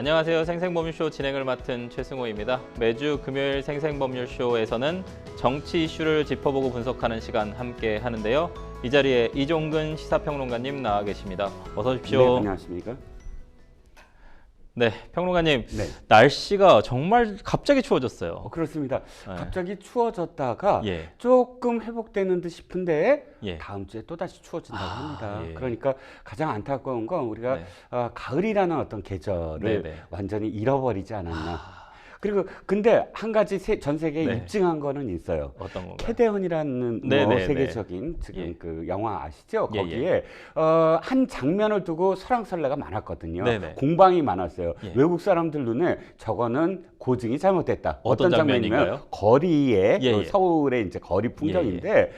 안녕하세요. 생생법률쇼 진행을 맡은 최승호입니다. 매주 금요일 생생법률쇼에서는 정치 이슈를 짚어보고 분석하는 시간 함께 하는데요. 이 자리에 이종근 시사평론가님 나와 계십니다. 어서 오십시오. 네, 안녕하십니까? 네, 평론가님. 네. 날씨가 정말 갑자기 추워졌어요. 그렇습니다. 네. 갑자기 추워졌다가 예. 조금 회복되는 듯 싶은데 예. 다음 주에 또다시 추워진다고 합니다. 예. 그러니까 가장 안타까운 건 우리가 네. 가을이라는 어떤 계절을 네네. 완전히 잃어버리지 않았나. 그리고 근데 한 가지 전 세계에 네. 입증한 거는 있어요. 어떤 건가요? 캐대헌이라는 네네네. 세계적인 지금 예. 그 영화 아시죠? 예, 거기에 한 장면을 두고 설왕설래가 많았거든요. 네네. 공방이 많았어요. 예. 외국 사람들 눈에 저거는 고증이 잘못됐다. 어떤 장면인가요? 장면이면 거리에 예, 그 예. 서울의 이제 거리 풍경인데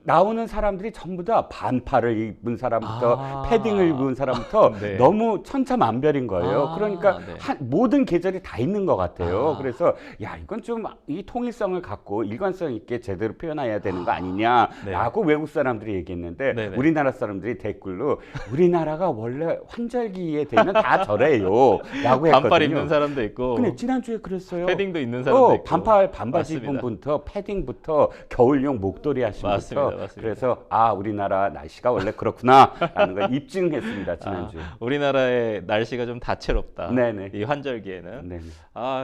나오는 사람들이 전부 다 반팔을 입은 사람부터 패딩을 입은 사람부터 네. 너무 천차만별인 거예요. 그러니까 네. 모든 계절이 다 있는 것 같아요. 아. 그래서 야 이건 좀 이 통일성을 갖고 일관성 있게 제대로 표현해야 되는 거 아니냐라고 외국 사람들이 얘기했는데 네네. 우리나라 사람들이 댓글로 우리나라가 원래 환절기에 되면 다 저래요라고 했거든요. 반팔 입는 사람도 있고 근데 지난주에 그랬어요. 패딩도 있는 사람도 있고 반팔 반바지 입은 맞습니다. 분부터 패딩부터 겨울용 목도리 하신 맞습니다. 분부터 맞습니다. 그래서 우리나라 날씨가 원래 그렇구나라는 걸 입증했습니다. 지난주에. 우리나라의 날씨가 좀 다채롭다. 네네. 이 환절기에는. 네네.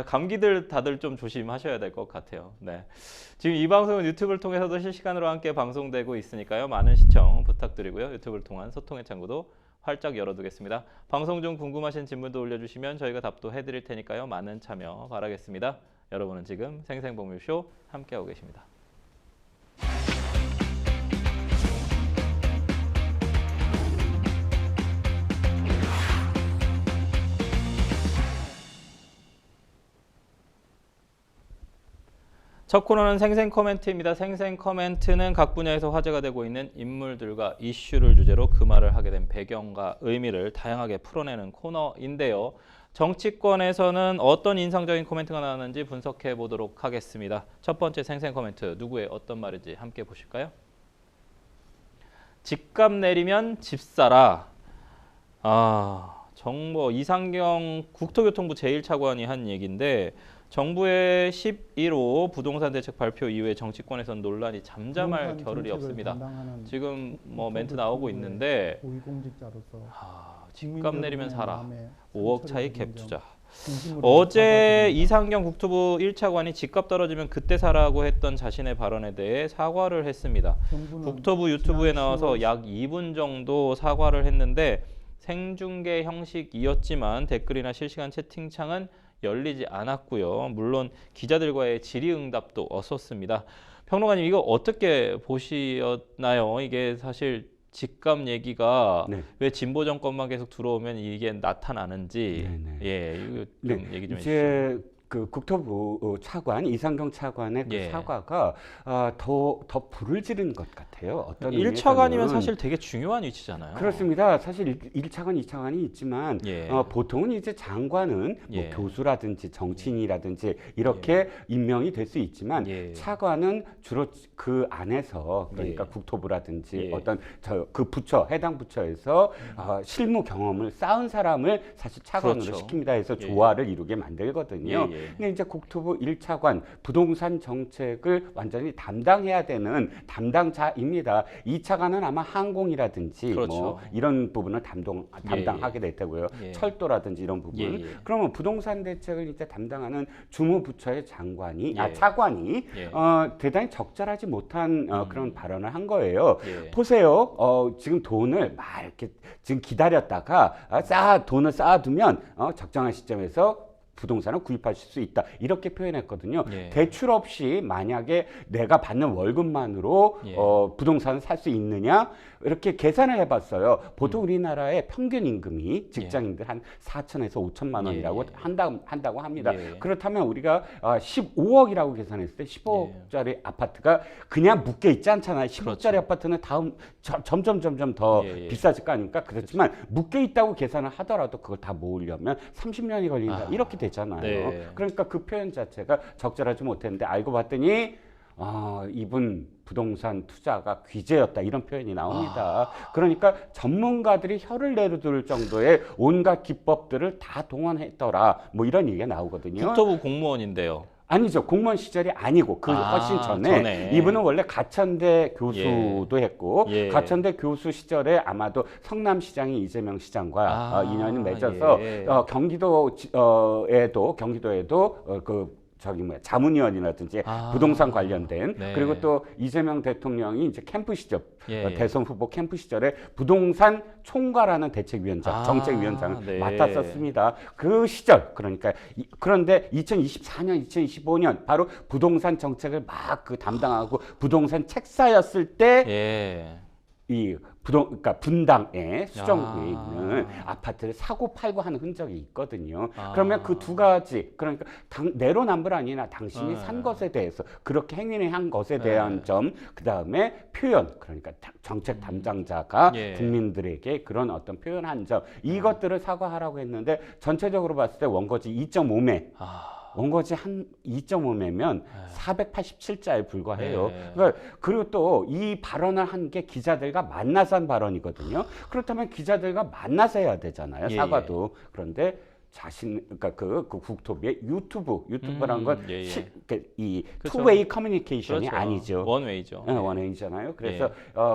감기들 다들 좀 조심하셔야 될 것 같아요. 네. 지금 이 방송은 유튜브를 통해서도 실시간으로 함께 방송되고 있으니까요. 많은 시청 부탁드리고요. 유튜브를 통한 소통의 창구도 활짝 열어두겠습니다. 방송 중 궁금하신 질문도 올려주시면 저희가 답도 해드릴 테니까요. 많은 참여 바라겠습니다. 여러분은 지금 생생법률쇼 함께하고 계십니다. 첫 코너는 생생 코멘트입니다. 생생 코멘트는 각 분야에서 화제가 되고 있는 인물들과 이슈를 주제로 그 말을 하게 된 배경과 의미를 다양하게 풀어내는 코너인데요. 정치권에서는 어떤 인상적인 코멘트가 나왔는지 분석해 보도록 하겠습니다. 첫 번째 생생 코멘트, 누구의 어떤 말인지 함께 보실까요? 집값 내리면 집 사라. 정보 이상경 국토교통부 제1차관이 한 얘기인데 정부의 11호 부동산 대책 발표 이후에 정치권에선 논란이 잠잠할 겨를이 없습니다. 지금 뭐 멘트 나오고 있는데 고위공직자로서 집값 내리면 사라. 5억 차이 갭 투자. 어제 이상경 국토부 1차관이 집값 떨어지면 그때 사라고 했던 자신의 발언에 대해 사과를 했습니다. 국토부 유튜브에 나와서 약 2분 정도 사과를 했는데 생중계 형식이었지만 댓글이나 실시간 채팅창은 열리지 않았고요. 물론 기자들과의 질의응답도 없었습니다. 평론가님 이거 어떻게 보시나요? 이게 사실 집값 얘기가 네. 왜 진보 정권만 계속 들어오면 이게 나타나는지 이거 좀 얘기 좀 해주시죠. 이제 그 국토부 차관 이상경 차관의 그 사과가 더 불을 지른 것 같아요. 어떤 1차관이면 사실 되게 중요한 위치잖아요. 그렇습니다. 사실 1차관, 2차관이 있지만 보통은 이제 장관은 뭐 교수라든지 정치인이라든지 이렇게 임명이 될 수 있지만 차관은 주로 그 안에서 그러니까 국토부라든지 어떤 그 부처 해당 부처에서 실무 경험을 쌓은 사람을 사실 차관으로 시킵니다 해서 조화를 이루게 만들거든요. 근데 이제 국토부 1차관 부동산 정책을 완전히 담당해야 되는 담당자입니다. 2차관은 아마 항공이라든지 뭐 이런 부분을 담당하게 될 테고요. 철도라든지 이런 부분. 그러면 부동산 대책을 이제 담당하는 주무부처의 차관이 대단히 적절하지 못한 그런 발언을 한 거예요. 보세요. 지금 돈을 막 이렇게 지금 기다렸다가 돈을 쌓아두면 적정한 시점에서 부동산을 구입하실 수 있다. 이렇게 표현했거든요. 대출 없이 만약에 내가 받는 월급만으로 부동산을 살 수 있느냐? 이렇게 계산을 해봤어요. 보통 우리나라의 평균 임금이 직장인들 한 4천에서 5천만 원이라고 한다고 합니다. 그렇다면 우리가 15억이라고 계산했을 때 15억짜리 아파트가 그냥 묶여 있지 않잖아요. 15억짜리 아파트는 점점 더 비싸질 거 아닙니까? 그렇지만 묶여 있다고 계산을 하더라도 그걸 다 모으려면 30년이 걸린다. 이렇게 되잖아요. 그러니까 그 표현 자체가 적절하지 못했는데 알고 봤더니 이분 부동산 투자가 귀재였다 이런 표현이 나옵니다. 그러니까 전문가들이 혀를 내두를 정도의 온갖 기법들을 다 동원했더라. 뭐 이런 얘기가 나오거든요. 국토부 공무원인데요. 아니죠. 공무원 시절이 아니고 그 훨씬 전에 이분은 원래 가천대 교수도 했고 가천대 교수 시절에 아마도 성남시장이 이재명 시장과 인연이 맺어서 경기도에도 자문위원이라든지 부동산 관련된 그리고 또 이재명 대통령이 이제 캠프 시절 대선 후보 캠프 시절에 부동산 총괄하는 대책위원장, 정책위원장을 맡았었습니다. 그 시절 그러니까 그런데 2024년, 2025년 바로 부동산 정책을 막 담당하고 부동산 책사였을 때 그러니까 분당에 수정구에 있는 아파트를 사고 팔고 하는 흔적이 있거든요. 그러면 그 두 가지, 그러니까 내로남불 아니나 당신이 산 것에 대해서 그렇게 행위를 한 것에 대한 점, 그 다음에 표현, 그러니까 정책 담당자가 국민들에게 그런 어떤 표현한 점, 이것들을 사과하라고 했는데 전체적으로 봤을 때 원고지 2.5매. 원고지 한 2.5매면 487자에 불과해요. 그러니까 그리고 또 이 발언을 한 게 기자들과 만나서 한 발언이거든요. 그렇다면 기자들과 만나서 해야 되잖아요. 사과도. 그런데 그러니까 그 국토부의 유튜브라는 건 이 투웨이 커뮤니케이션이 아니죠. 원웨이죠. 원웨이잖아요. 그래서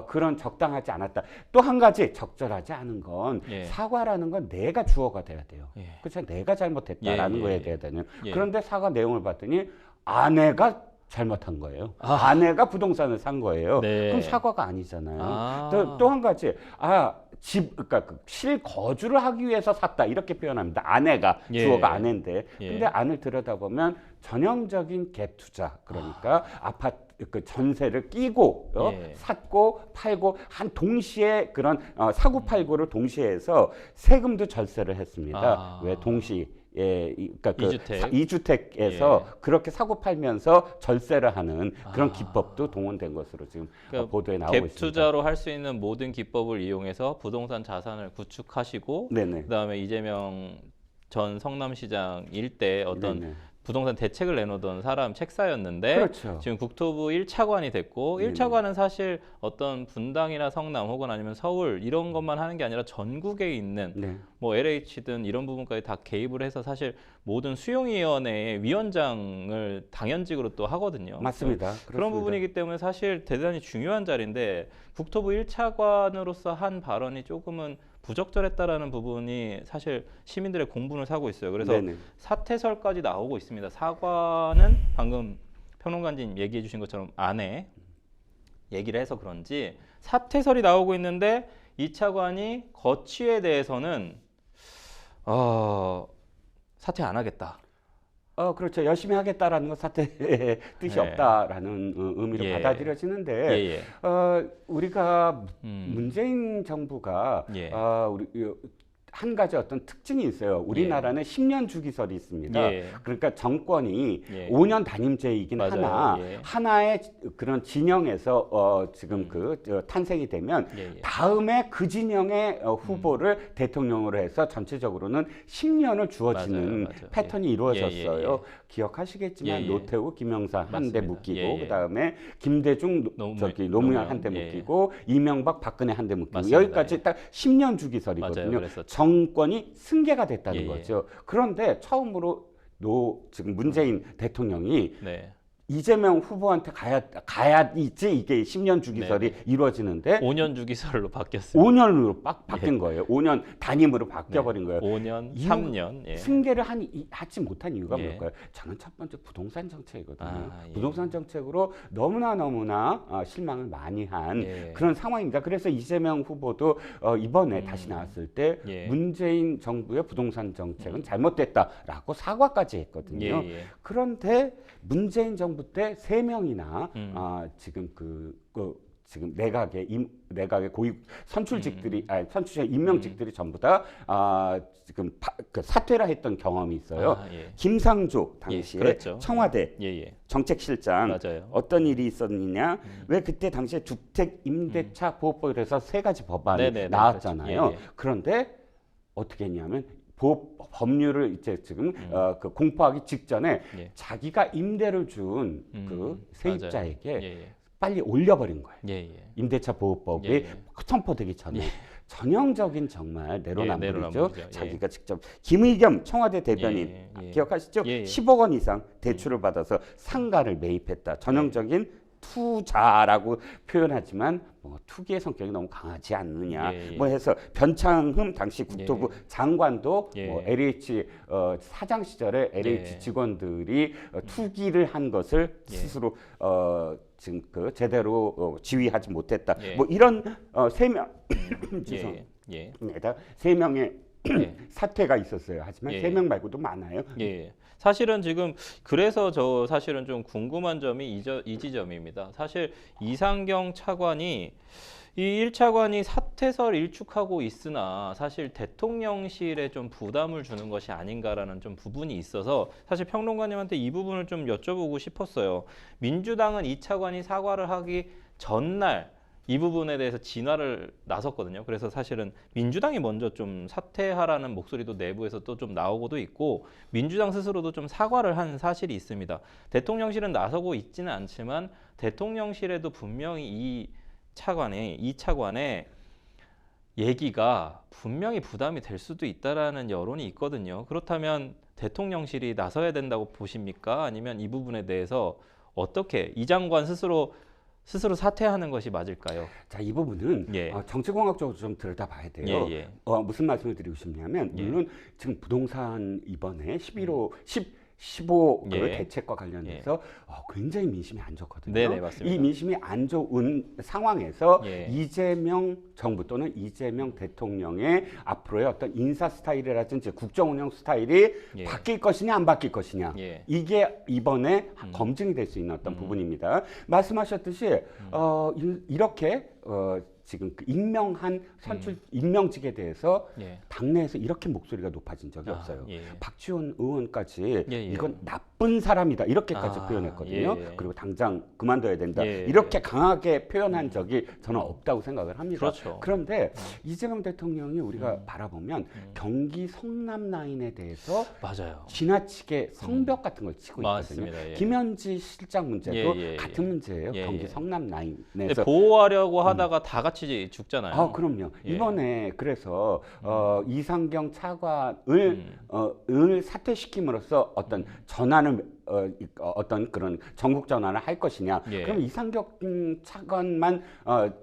그런 적당하지 않았다. 또 한 가지 적절하지 않은 건 사과라는 건 내가 주어가 돼야 돼요. 그렇죠. 내가 잘못했다라는 거에 대해서는. 그런데 사과 내용을 봤더니 아내가 잘못한 거예요. 아내가 부동산을 산 거예요. 그럼 사과가 아니잖아요. 또 한 가지, 그러니까 실거주를 하기 위해서 샀다 이렇게 표현합니다. 아내가 주어가 아내인데, 근데 안을 들여다보면 전형적인 갭 투자, 그러니까 아파트 그 전세를 끼고 샀고 팔고 한 동시에 그런 사고 팔고를 동시에 해서 세금도 절세를 했습니다. 왜 그러니까 이주택에서 그렇게 사고 팔면서 절세를 하는 그런 기법도 동원된 것으로 지금 그러니까 보도에 나오고 있습니다. 갭 투자로 할 수 있는 모든 기법을 이용해서 부동산 자산을 구축하시고 그다음에 이재명 전 성남시장 일대 어떤 부동산 대책을 내놓던 사람 책사였는데 지금 국토부 1차관이 됐고 1차관은 사실 어떤 분당이나 성남 혹은 아니면 서울 이런 것만 하는 게 아니라 전국에 있는 뭐 LH든 이런 부분까지 다 개입을 해서 사실 모든 수용위원회의 위원장을 당연직으로 또 하거든요. 맞습니다. 그런 부분이기 때문에 사실 대단히 중요한 자리인데 국토부 1차관으로서 한 발언이 조금은 부적절했다라는 부분이 사실 시민들의 공분을 사고 있어요. 그래서 사퇴설까지 나오고 있습니다. 사과는 방금 평론가님 얘기해 주신 것처럼 안에 얘기를 해서 그런지 사퇴설이 나오고 있는데 이 차관이 거취에 대해서는 사퇴 안 하겠다. 그렇죠. 열심히 하겠다라는 건 사퇴의 뜻이 없다라는 의미로 받아들여지는데 우리가 문재인 정부가 한 가지 어떤 특징이 있어요. 우리나라는 10년 주기설이 있습니다. 그러니까 정권이 5년 단임제이긴 하나 하나의 그런 진영에서 지금 탄생이 되면 다음에 그 진영의 후보를 대통령으로 해서 전체적으로는 10년을 주어지는 패턴이 이루어졌어요. 기억하시겠지만 노태우, 김영삼 한 대 묶이고 그다음에 김대중, 노무현 한 대 묶이고 이명박, 박근혜 한 대 묶이고 여기까지 딱 10년 주기설이거든요. 정권이 승계가 됐다는 거죠. 그런데 처음으로 지금 문재인 대통령이 이재명 후보한테 가야지 이게 10년 주기설이 이루어지는데 5년 주기설로 바뀌었어요. 5년으로 바뀐 거예요. 5년 단임으로 바뀌어버린 거예요. 5년, 3년. 승계를 하지 못한 이유가 뭘까요? 저는 첫 번째 부동산 정책이거든요. 부동산 정책으로 너무나 실망을 많이 한 그런 상황입니다. 그래서 이재명 후보도 이번에 다시 나왔을 때 문재인 정부의 부동산 정책은 잘못됐다라고 사과까지 했거든요. 그런데 문재인 정부 때 3명이나 지금 지금 내각의 고위 선출직들이 선출직 임명직들이 전부 다 지금 사퇴를 했던 경험이 있어요. 김상조 당시에 청와대 정책실장 어떤 일이 있었느냐? 왜 그때 당시에 주택 임대차 보호법이라서 3가지 법안이 나왔잖아요. 그런데 어떻게 했냐면 법률을 이제 지금 그 공포하기 직전에 자기가 임대를 준 그 세입자에게 빨리 올려버린 거예요. 임대차 보호법이 선포되기 전에 전형적인 정말 내로남불이죠. 자기가 직접 김의겸 청와대 대변인 기억하시죠? 10억 원 이상 대출을 받아서 상가를 매입했다. 전형적인 투자라고 표현하지만 뭐 투기의 성격이 너무 강하지 않느냐 뭐 해서 변창흠 당시 국토부 장관도 뭐 LH 사장 시절에 LH 직원들이 투기를 한 것을 스스로 지금 그 제대로 지휘하지 못했다. 뭐 이런 세 명 죄송합니다. 세 명의 사퇴가 있었어요. 하지만 세 명 말고도 많아요. 사실은 지금 그래서 저 사실은 좀 궁금한 점이 이 지점입니다. 사실 이상경 차관이 이 1차관이 사퇴설 일축하고 있으나 사실 대통령실에 좀 부담을 주는 것이 아닌가라는 좀 부분이 있어서 사실 평론가님한테 이 부분을 좀 여쭤보고 싶었어요. 민주당은 이 차관이 사과를 하기 전날 이 부분에 대해서 진화를 나섰거든요. 그래서 사실은 민주당이 먼저 좀 사퇴하라는 목소리도 내부에서 또 좀 나오고도 있고 민주당 스스로도 좀 사과를 한 사실이 있습니다. 대통령실은 나서고 있지는 않지만 대통령실에도 분명히 이 차관의 얘기가 분명히 부담이 될 수도 있다라는 여론이 있거든요. 그렇다면 대통령실이 나서야 된다고 보십니까? 아니면 이 부분에 대해서 어떻게 이 장관 스스로 사퇴하는 것이 맞을까요? 자, 이 부분은 정치공학적으로 좀 들여다봐야 돼요. 무슨 말씀을 드리고 싶냐면 물론 지금 부동산 이번에 15 그 대책과 관련해서 굉장히 민심이 안 좋거든요. 네네, 맞습니다. 이 민심이 안 좋은 상황에서 이재명 정부 또는 이재명 대통령의 앞으로의 어떤 인사 스타일이라든지 국정 운영 스타일이 바뀔 것이냐 안 바뀔 것이냐 이게 이번에 검증이 될 수 있는 어떤 부분입니다. 말씀하셨듯이 이렇게 지금 그 임명한 임명직에 대해서 당내에서 이렇게 목소리가 높아진 적이 없어요. 박지원 의원까지 이건 나쁜 사람이다 이렇게까지 표현했거든요. 그리고 당장 그만둬야 된다 이렇게 강하게 표현한 적이 저는 없다고 생각을 합니다. 그렇죠. 그런데 이재명 대통령이 우리가 바라보면 경기 성남 라인에 대해서 지나치게 성벽 같은 걸 치고 있거든요. 김현지 실장 문제도 같은 문제예요. 경기 성남 라인에서 보호하려고 하다가 다 같이 죽잖아요. 그럼요. 이번에 그래서 이상경 차관을 사퇴시킴으로써 어떤 전환을 어떤 그런 전국 전환을 할 것이냐. 그럼 이상경 차관만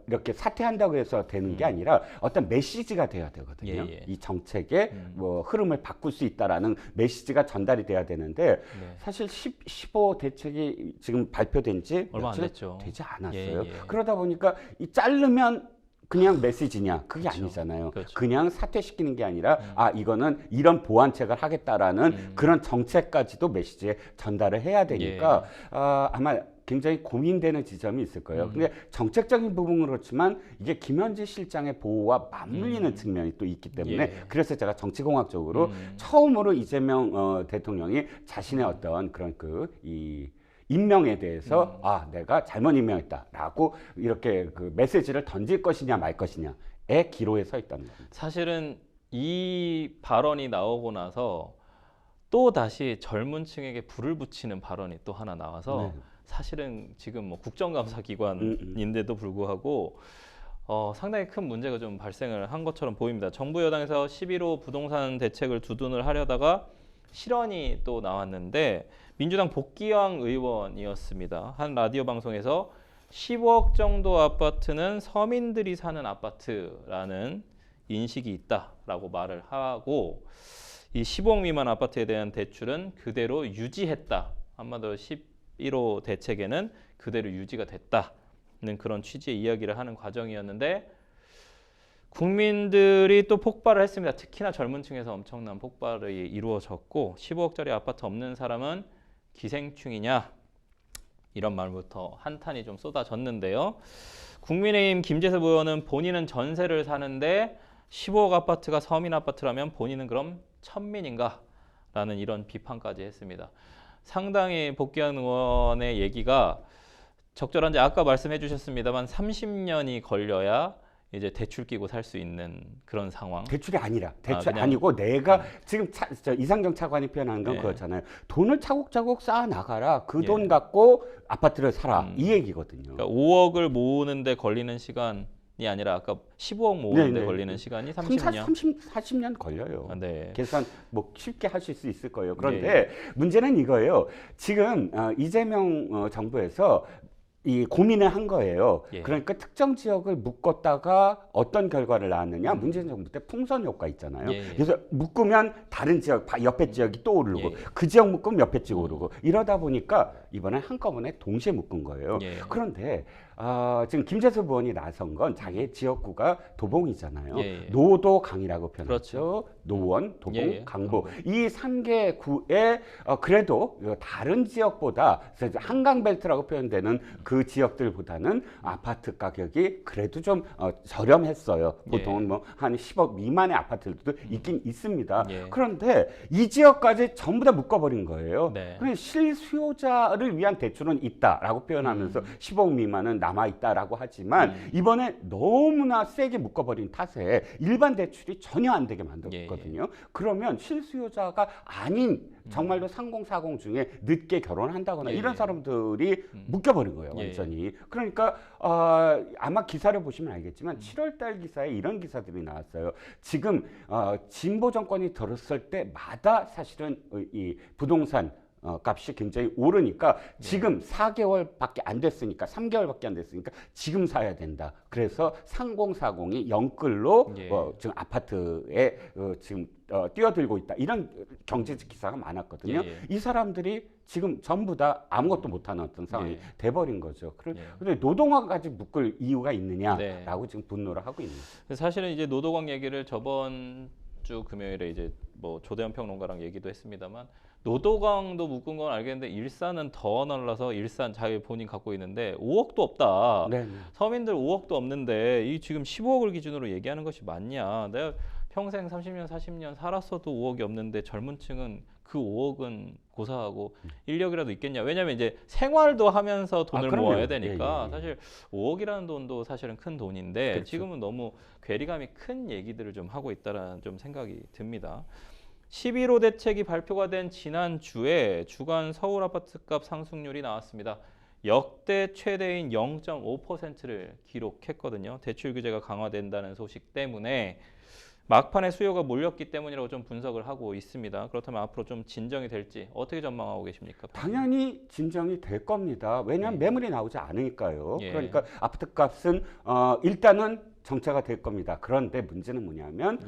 이렇게 사퇴한다고 해서 되는 게 아니라 어떤 메시지가 돼야 되거든요. 이 정책의 뭐 흐름을 바꿀 수 있다라는 메시지가 전달이 돼야 되는데 사실 15 대책이 지금 발표된 지 얼마 안 됐죠. 되지 않았어요. 그러다 보니까 이 자르면 그냥 메시지냐? 그게 아니잖아요. 그냥 사퇴시키는 게 아니라 이거는 이런 보완책을 하겠다라는 그런 정책까지도 메시지에 전달을 해야 되니까 아마 굉장히 고민되는 지점이 있을 거예요. 근데 정책적인 부분은 그렇지만 이게 김현지 실장의 보호와 맞물리는 측면이 또 있기 때문에 그래서 제가 정치공학적으로 처음으로 이재명 대통령이 자신의 어떤 그런 임명에 대해서 내가 잘못 임명했다라고 이렇게 그 메시지를 던질 것이냐 말 것이냐의 기로에 서 있다는 겁니다. 사실은 이 발언이 나오고 나서 또 다시 젊은 층에게 불을 붙이는 발언이 또 하나 나와서 사실은 지금 뭐 국정감사 기관인데도 불구하고 상당히 큰 문제가 좀 발생을 한 것처럼 보입니다. 정부 여당에서 11호 부동산 대책을 두둔을 하려다가 실언이 또 나왔는데 민주당 복귀왕 의원이었습니다. 한 라디오 방송에서 15억 정도 아파트는 서민들이 사는 아파트라는 인식이 있다라고 말을 하고 이 15억 미만 아파트에 대한 대출은 그대로 유지했다. 한마디로 11호 대책에는 그대로 유지가 됐다는 그런 취지의 이야기를 하는 과정이었는데 국민들이 또 폭발을 했습니다. 특히나 젊은 층에서 엄청난 폭발이 이루어졌고 15억짜리 아파트 없는 사람은 기생충이냐 이런 말부터 한탄이 좀 쏟아졌는데요. 국민의힘 김재섭 의원은 본인은 전세를 사는데 15억 아파트가 서민 아파트라면 본인은 그럼 천민인가? 라는 이런 비판까지 했습니다. 상당히 복귀한 의원의 얘기가 적절한지 아까 말씀해 주셨습니다만 30년이 걸려야 이제 대출 끼고 살 수 있는 그런 상황. 대출이 아니라 아니고 내가 지금 이상경 차관이 표현하는 건 그렇잖아요. 돈을 차곡차곡 쌓아 나가라. 그 돈 갖고 아파트를 사라. 이 얘기거든요. 그러니까 5억을 모으는데 걸리는 시간이 아니라 아까 15억 모으는데 걸리는 시간이 30년. 40년 걸려요. 네. 계산 뭐 쉽게 하실 수 있을 거예요. 그런데 문제는 이거예요. 지금 이재명 정부에서 이 고민을 한 거예요. 그러니까 특정 지역을 묶었다가 어떤 결과를 낳았느냐. 문재인 정부 때 풍선 효과 있잖아요. 그래서 묶으면 다른 지역, 옆에 지역이 또 오르고 그 지역 묶으면 옆에 지역 오르고 이러다 보니까 이번에 한꺼번에 동시에 묶은 거예요. 그런데 지금 김재섭 의원이 나선 건 자기 지역구가 도봉이잖아요. 노도강이라고 표현하죠. 그렇죠. 노원, 도봉, 강북. 이 3개 구에 그래도 다른 지역보다 한강벨트라고 표현되는 그 지역들보다는 아파트 가격이 그래도 좀 저렴했어요. 보통은 뭐 한 10억 미만의 아파트들도 있긴 있습니다. 그런데 이 지역까지 전부 다 묶어버린 거예요. 그냥 실수요자를 위한 대출은 있다라고 표현하면서 10억 미만은 남아있다라고 하지만 이번에 너무나 세게 묶어버린 탓에 일반 대출이 전혀 안 되게 만들었거든요. 그러면 실수요자가 아닌 정말로 3040 중에 늦게 결혼한다거나 이런 사람들이 묶여버린 거예요. 완전히. 그러니까 아마 기사를 보시면 알겠지만 7월달 기사에 이런 기사들이 나왔어요. 지금 진보 정권이 들었을 때마다 사실은 이 부동산 값이 굉장히 오르니까 지금 4개월밖에 안 됐으니까 3개월밖에 안 됐으니까 지금 사야 된다. 그래서 3040이 영끌로 지금 아파트에 지금 뛰어들고 있다. 이런 경제적 기사가 많았거든요. 이 사람들이 지금 전부 다 아무것도 못하는 어떤 상황이 돼버린 거죠. 그런데 노동화까지 묶을 이유가 있느냐라고 지금 분노를 하고 있는 거죠. 사실은 이제 노동왕 얘기를 저번 주 금요일에 이제 뭐 조대현 평론가랑 얘기도 했습니다만 노도강도 묶은 건 알겠는데 일산은 더 날라서 일산 자기 본인 갖고 있는데 5억도 없다. 서민들 5억도 없는데 이 지금 15억을 기준으로 얘기하는 것이 맞냐. 내가 평생 30년 40년 살았어도 5억이 없는데 젊은 층은 그 5억은 고사하고 인력이라도 있겠냐. 왜냐하면 이제 생활도 하면서 돈을 모아야 되니까 사실 5억이라는 돈도 사실은 큰 돈인데 그렇죠. 지금은 너무 괴리감이 큰 얘기들을 좀 하고 있다라는 좀 생각이 듭니다. 11호 대책이 발표가 된 지난주에 주간 서울 아파트값 상승률이 나왔습니다. 역대 최대인 0.5%를 기록했거든요. 대출 규제가 강화된다는 소식 때문에 막판에 수요가 몰렸기 때문이라고 좀 분석을 하고 있습니다. 그렇다면 앞으로 좀 진정이 될지 어떻게 전망하고 계십니까? 당연히 진정이 될 겁니다. 왜냐하면 매물이 나오지 않으니까요. 그러니까 아파트값은 일단은 정체가 될 겁니다. 그런데 문제는 뭐냐면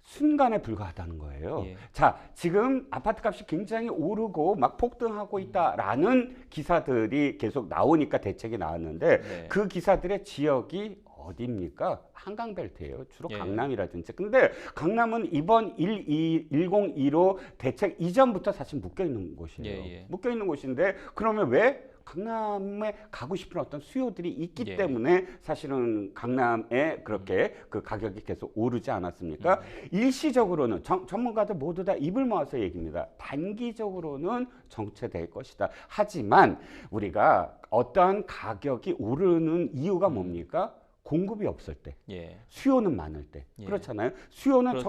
순간에 불과하다는 거예요. 자, 지금 아파트값이 굉장히 오르고 막 폭등하고 있다라는 기사들이 계속 나오니까 대책이 나왔는데 그 기사들의 지역이 어디입니까? 한강벨트예요. 주로 강남이라든지. 근데 강남은 이번 10215 대책 이전부터 사실 묶여있는 곳이에요. 묶여있는 곳인데 그러면 왜? 강남에 가고 싶은 어떤 수요들이 있기 때문에 사실은 강남에 그렇게 그 가격이 계속 오르지 않았습니까? 일시적으로는 전문가들 모두 다 입을 모아서 얘기입니다. 단기적으로는 정체될 것이다. 하지만 우리가 어떠한 가격이 오르는 이유가 뭡니까? 공급이 없을 때, 수요는 많을 때, 그렇잖아요. 수요는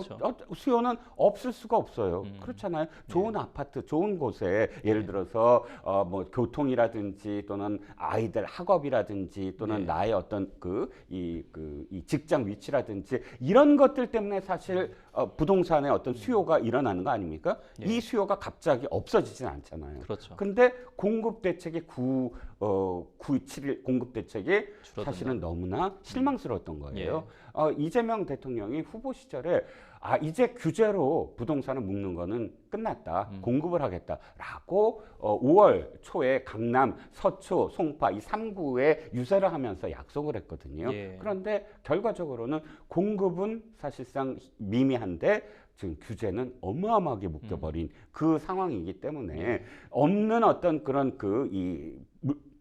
수요는 없을 수가 없어요. 그렇잖아요. 좋은 아파트, 좋은 곳에 예를 들어서 뭐 교통이라든지 또는 아이들 학업이라든지 또는 나의 어떤 이 직장 위치라든지 이런 것들 때문에 사실 부동산의 어떤 수요가 일어나는 거 아닙니까? 이 수요가 갑자기 없어지진 않잖아요. 근데 공급 대책의 9.7일 공급 대책이 사실은 너무나 실망스러웠던 거예요. 이재명 대통령이 후보 시절에 이제 규제로 부동산을 묶는 거는 끝났다. 공급을 하겠다라고 5월 초에 강남, 서초, 송파 이 3구에 유세를 하면서 약속을 했거든요. 그런데 결과적으로는 공급은 사실상 미미한데 지금 규제는 어마어마하게 묶여버린 그 상황이기 때문에 없는 어떤 그런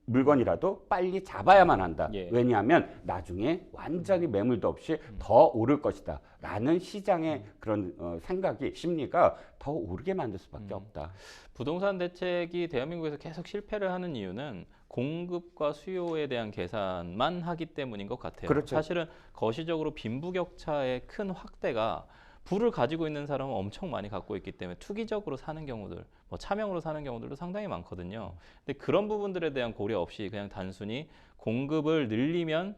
물건이라도 빨리 잡아야만 한다. 왜냐하면 나중에 완전히 매물도 없이 더 오를 것이다. 라는 시장의 그런 생각이, 심리가 더 오르게 만들 수밖에 없다. 부동산 대책이 대한민국에서 계속 실패를 하는 이유는 공급과 수요에 대한 계산만 하기 때문인 것 같아요. 그렇죠. 사실은 거시적으로 빈부격차의 큰 확대가 부를 가지고 있는 사람은 엄청 많이 갖고 있기 때문에 투기적으로 사는 경우들, 뭐 차명으로 사는 경우들도 상당히 많거든요. 근데 그런 부분들에 대한 고려 없이 그냥 단순히 공급을 늘리면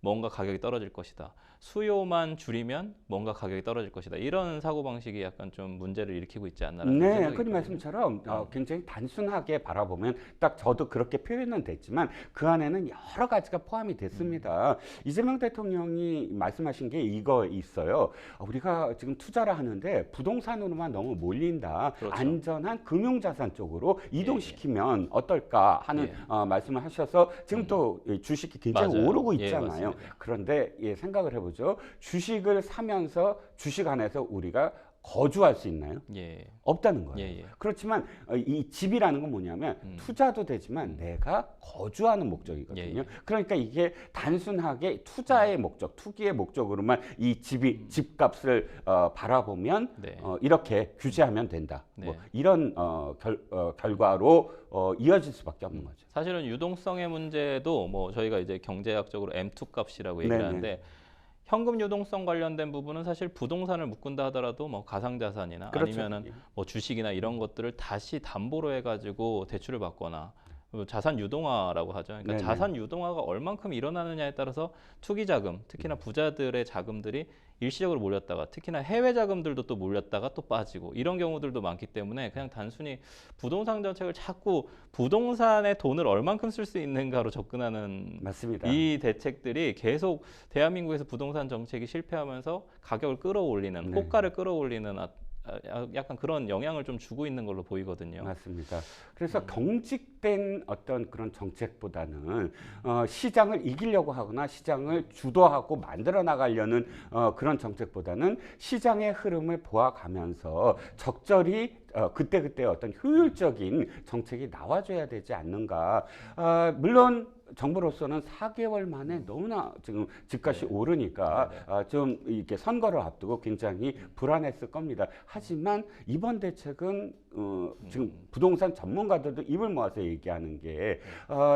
뭔가 가격이 떨어질 것이다. 수요만 줄이면 뭔가 가격이 떨어질 것이다. 이런 사고방식이 약간 좀 문제를 일으키고 있지 않나라는 네, 생각이 그 말씀처럼 굉장히 단순하게 바라보면 딱 저도 그렇게 표현은 됐지만 그 안에는 여러 가지가 포함이 됐습니다. 이재명 대통령이 말씀하신 게 이거 있어요. 우리가 지금 투자를 하는데 부동산으로만 너무 몰린다. 그렇죠. 안전한 금융자산 쪽으로 이동시키면 어떨까 하는 말씀을 하셔서 지금 또 주식이 굉장히 맞아요. 오르고 있잖아요. 맞습니다. 그런데 생각을 해보죠. 주식을 사면서 주식 안에서 우리가 거주할 수 있나요? 없다는 거예요. 그렇지만 이 집이라는 건 뭐냐면 투자도 되지만 내가 거주하는 목적이거든요. 그러니까 이게 단순하게 투자의 목적, 투기의 목적으로만 이 집값을 바라보면 이렇게 규제하면 된다. 뭐 이런 결과로 이어질 수밖에 없는 거죠. 사실은 유동성의 문제도 뭐 저희가 이제 경제학적으로 M2 값이라고 얘기를 하는데 현금 유동성 관련된 부분은 사실 부동산을 묶은다 하더라도 뭐 가상자산이나 그렇죠. 아니면은 뭐 주식이나 이런 것들을 다시 담보로 해가지고 대출을 받거나 자산 유동화라고 하죠. 그러니까 자산 유동화가 얼만큼 일어나느냐에 따라서 투기 자금, 특히나 부자들의 자금들이 일시적으로 몰렸다가 특히나 해외 자금들도 또 몰렸다가 또 빠지고 이런 경우들도 많기 때문에 그냥 단순히 부동산 정책을 자꾸 부동산에 돈을 얼만큼 쓸 수 있는가로 접근하는 맞습니다. 이 대책들이 계속 대한민국에서 부동산 정책이 실패하면서 가격을 끌어올리는 호가를 끌어올리는 약간 그런 영향을 좀 주고 있는 걸로 보이거든요. 맞습니다. 그래서 경직된 어떤 그런 정책보다는 시장을 이기려고 하거나 시장을 주도하고 만들어 나가려는 그런 정책보다는 시장의 흐름을 보아가면서 적절히 그때그때 어떤 효율적인 정책이 나와줘야 되지 않는가. 물론 정부로서는 4개월 만에 너무나 지금 집값이 오르니까 좀 이렇게 선거를 앞두고 굉장히 불안했을 겁니다. 하지만 이번 대책은 지금 부동산 전문가들도 입을 모아서 얘기하는 게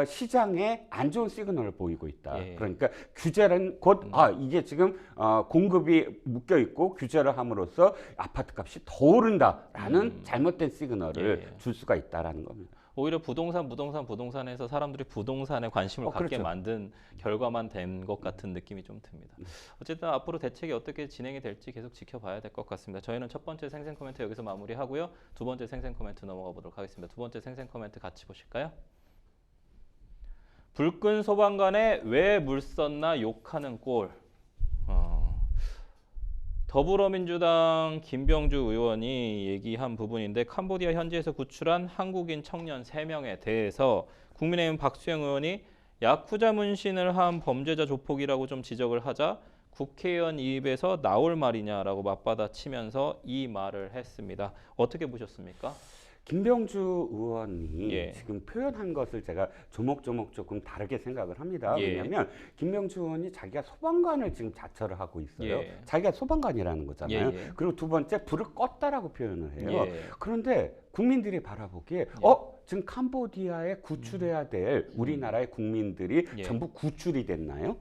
시장에 안 좋은 시그널을 보이고 있다. 그러니까 규제는 곧 이게 지금 공급이 묶여 있고 규제를 함으로써 아파트 값이 더 오른다라는 잘못된 시그널을 줄 수가 있다라는 겁니다. 오히려 부동산에서 사람들이 부동산에 관심을 갖게 만든 결과만 된 것 같은 느낌이 좀 듭니다. 어쨌든 앞으로 대책이 어떻게 진행이 될지 계속 지켜봐야 될 것 같습니다. 저희는 첫 번째 생생 코멘트 여기서 마무리하고요. 두 번째 생생 코멘트 넘어가 보도록 하겠습니다. 두 번째 생생 코멘트 같이 보실까요? 불끈 소방관에 왜 물 썼나 욕하는 꼴. 더불어민주당 김병주 의원이 얘기한 부분인데 캄보디아 현지에서 구출한 한국인 청년 3명에 대해서 국민의힘 박수영 의원이 야쿠자 문신을 한 범죄자 조폭이라고 좀 지적을 하자 국회의원 입에서 나올 말이냐라고 맞받아치면서 이 말을 했습니다. 어떻게 보셨습니까? 김병주 의원이 지금 표현한 것을 제가 조목조목 조금 다르게 생각을 합니다. 왜냐하면 김병주 의원이 자기가 소방관을 지금 자처를 하고 있어요. 자기가 소방관이라는 거잖아요. 그리고 두 번째 불을 껐다라고 표현을 해요. 그런데 국민들이 바라보기에 지금 캄보디아에 구출해야 될 우리나라의 국민들이 전부 구출이 됐나요?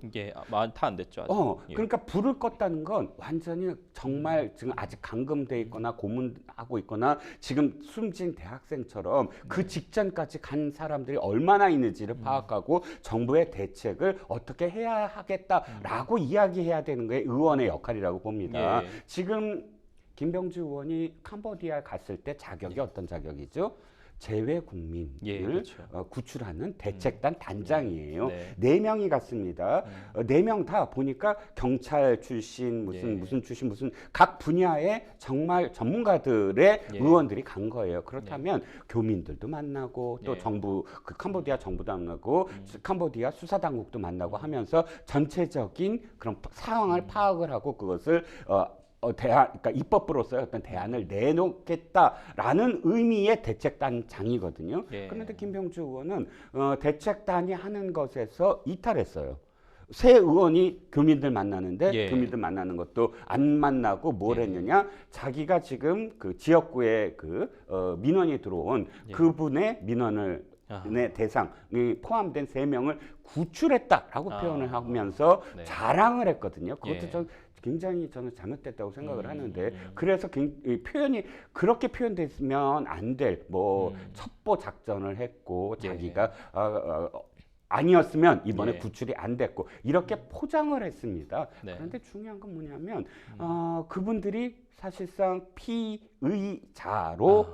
다 안 됐죠. 아직. 그러니까 불을 껐다는 건 완전히 정말 지금 아직 감금돼 있거나 고문하고 있거나 지금 숨진 대학생처럼 그 직전까지 간 사람들이 얼마나 있는지를 파악하고 정부의 대책을 어떻게 해야 하겠다라고 이야기해야 되는 게 의원의 역할이라고 봅니다. 지금 김병주 의원이 캄보디아에 갔을 때 자격이 어떤 자격이죠? 재외 국민을 구출하는 대책단 단장이에요. 4명이 갔습니다. 4명 다 보니까 경찰 출신, 무슨 출신, 무슨 각 분야의 정말 전문가들의 의원들이 간 거예요. 그렇다면 교민들도 만나고 또 정부, 그 캄보디아 정부도 만나고 캄보디아 수사당국도 만나고 하면서 전체적인 그런 상황을 파악을 하고 그것을 그러니까 입법부로서의 어떤 대안을 내놓겠다라는 의미의 대책단장이거든요. 그런데 김병주 의원은 대책단이 하는 것에서 이탈했어요. 새 의원이 교민들 만나는데 교민들 만나는 것도 안 만나고 뭘 했느냐? 자기가 지금 그 지역구에 그 민원이 들어온 그분의 민원을 대상이 포함된 3명을 구출했다라고 표현을 하면서 네. 자랑을 했거든요. 그것도 예. 굉장히 저는 잘못됐다고 생각을 하는데 그래서 이 표현이 그렇게 표현됐으면 안 될 뭐 첩보 작전을 했고 자기가 아니었으면 이번에 구출이 안 됐고 이렇게 포장을 했습니다. 네. 그런데 중요한 건 뭐냐면 그분들이 사실상 피의자로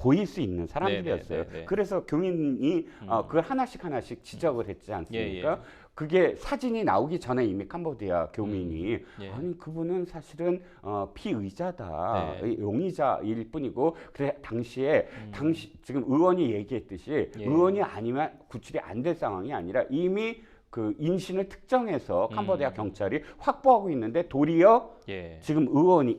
보일 수 있는 사람들이었어요. 그래서 교민이 그걸 하나씩 지적을 했지 않습니까? 그게 사진이 나오기 전에 이미 캄보디아 교민이 아니 그분은 사실은 피의자다, 용의자일 뿐이고 그래 당시 지금 의원이 얘기했듯이 의원이 아니면 구출이 안 될 상황이 아니라 이미 그 인신을 특정해서 캄보디아 경찰이 확보하고 있는데 도리어 지금 의원이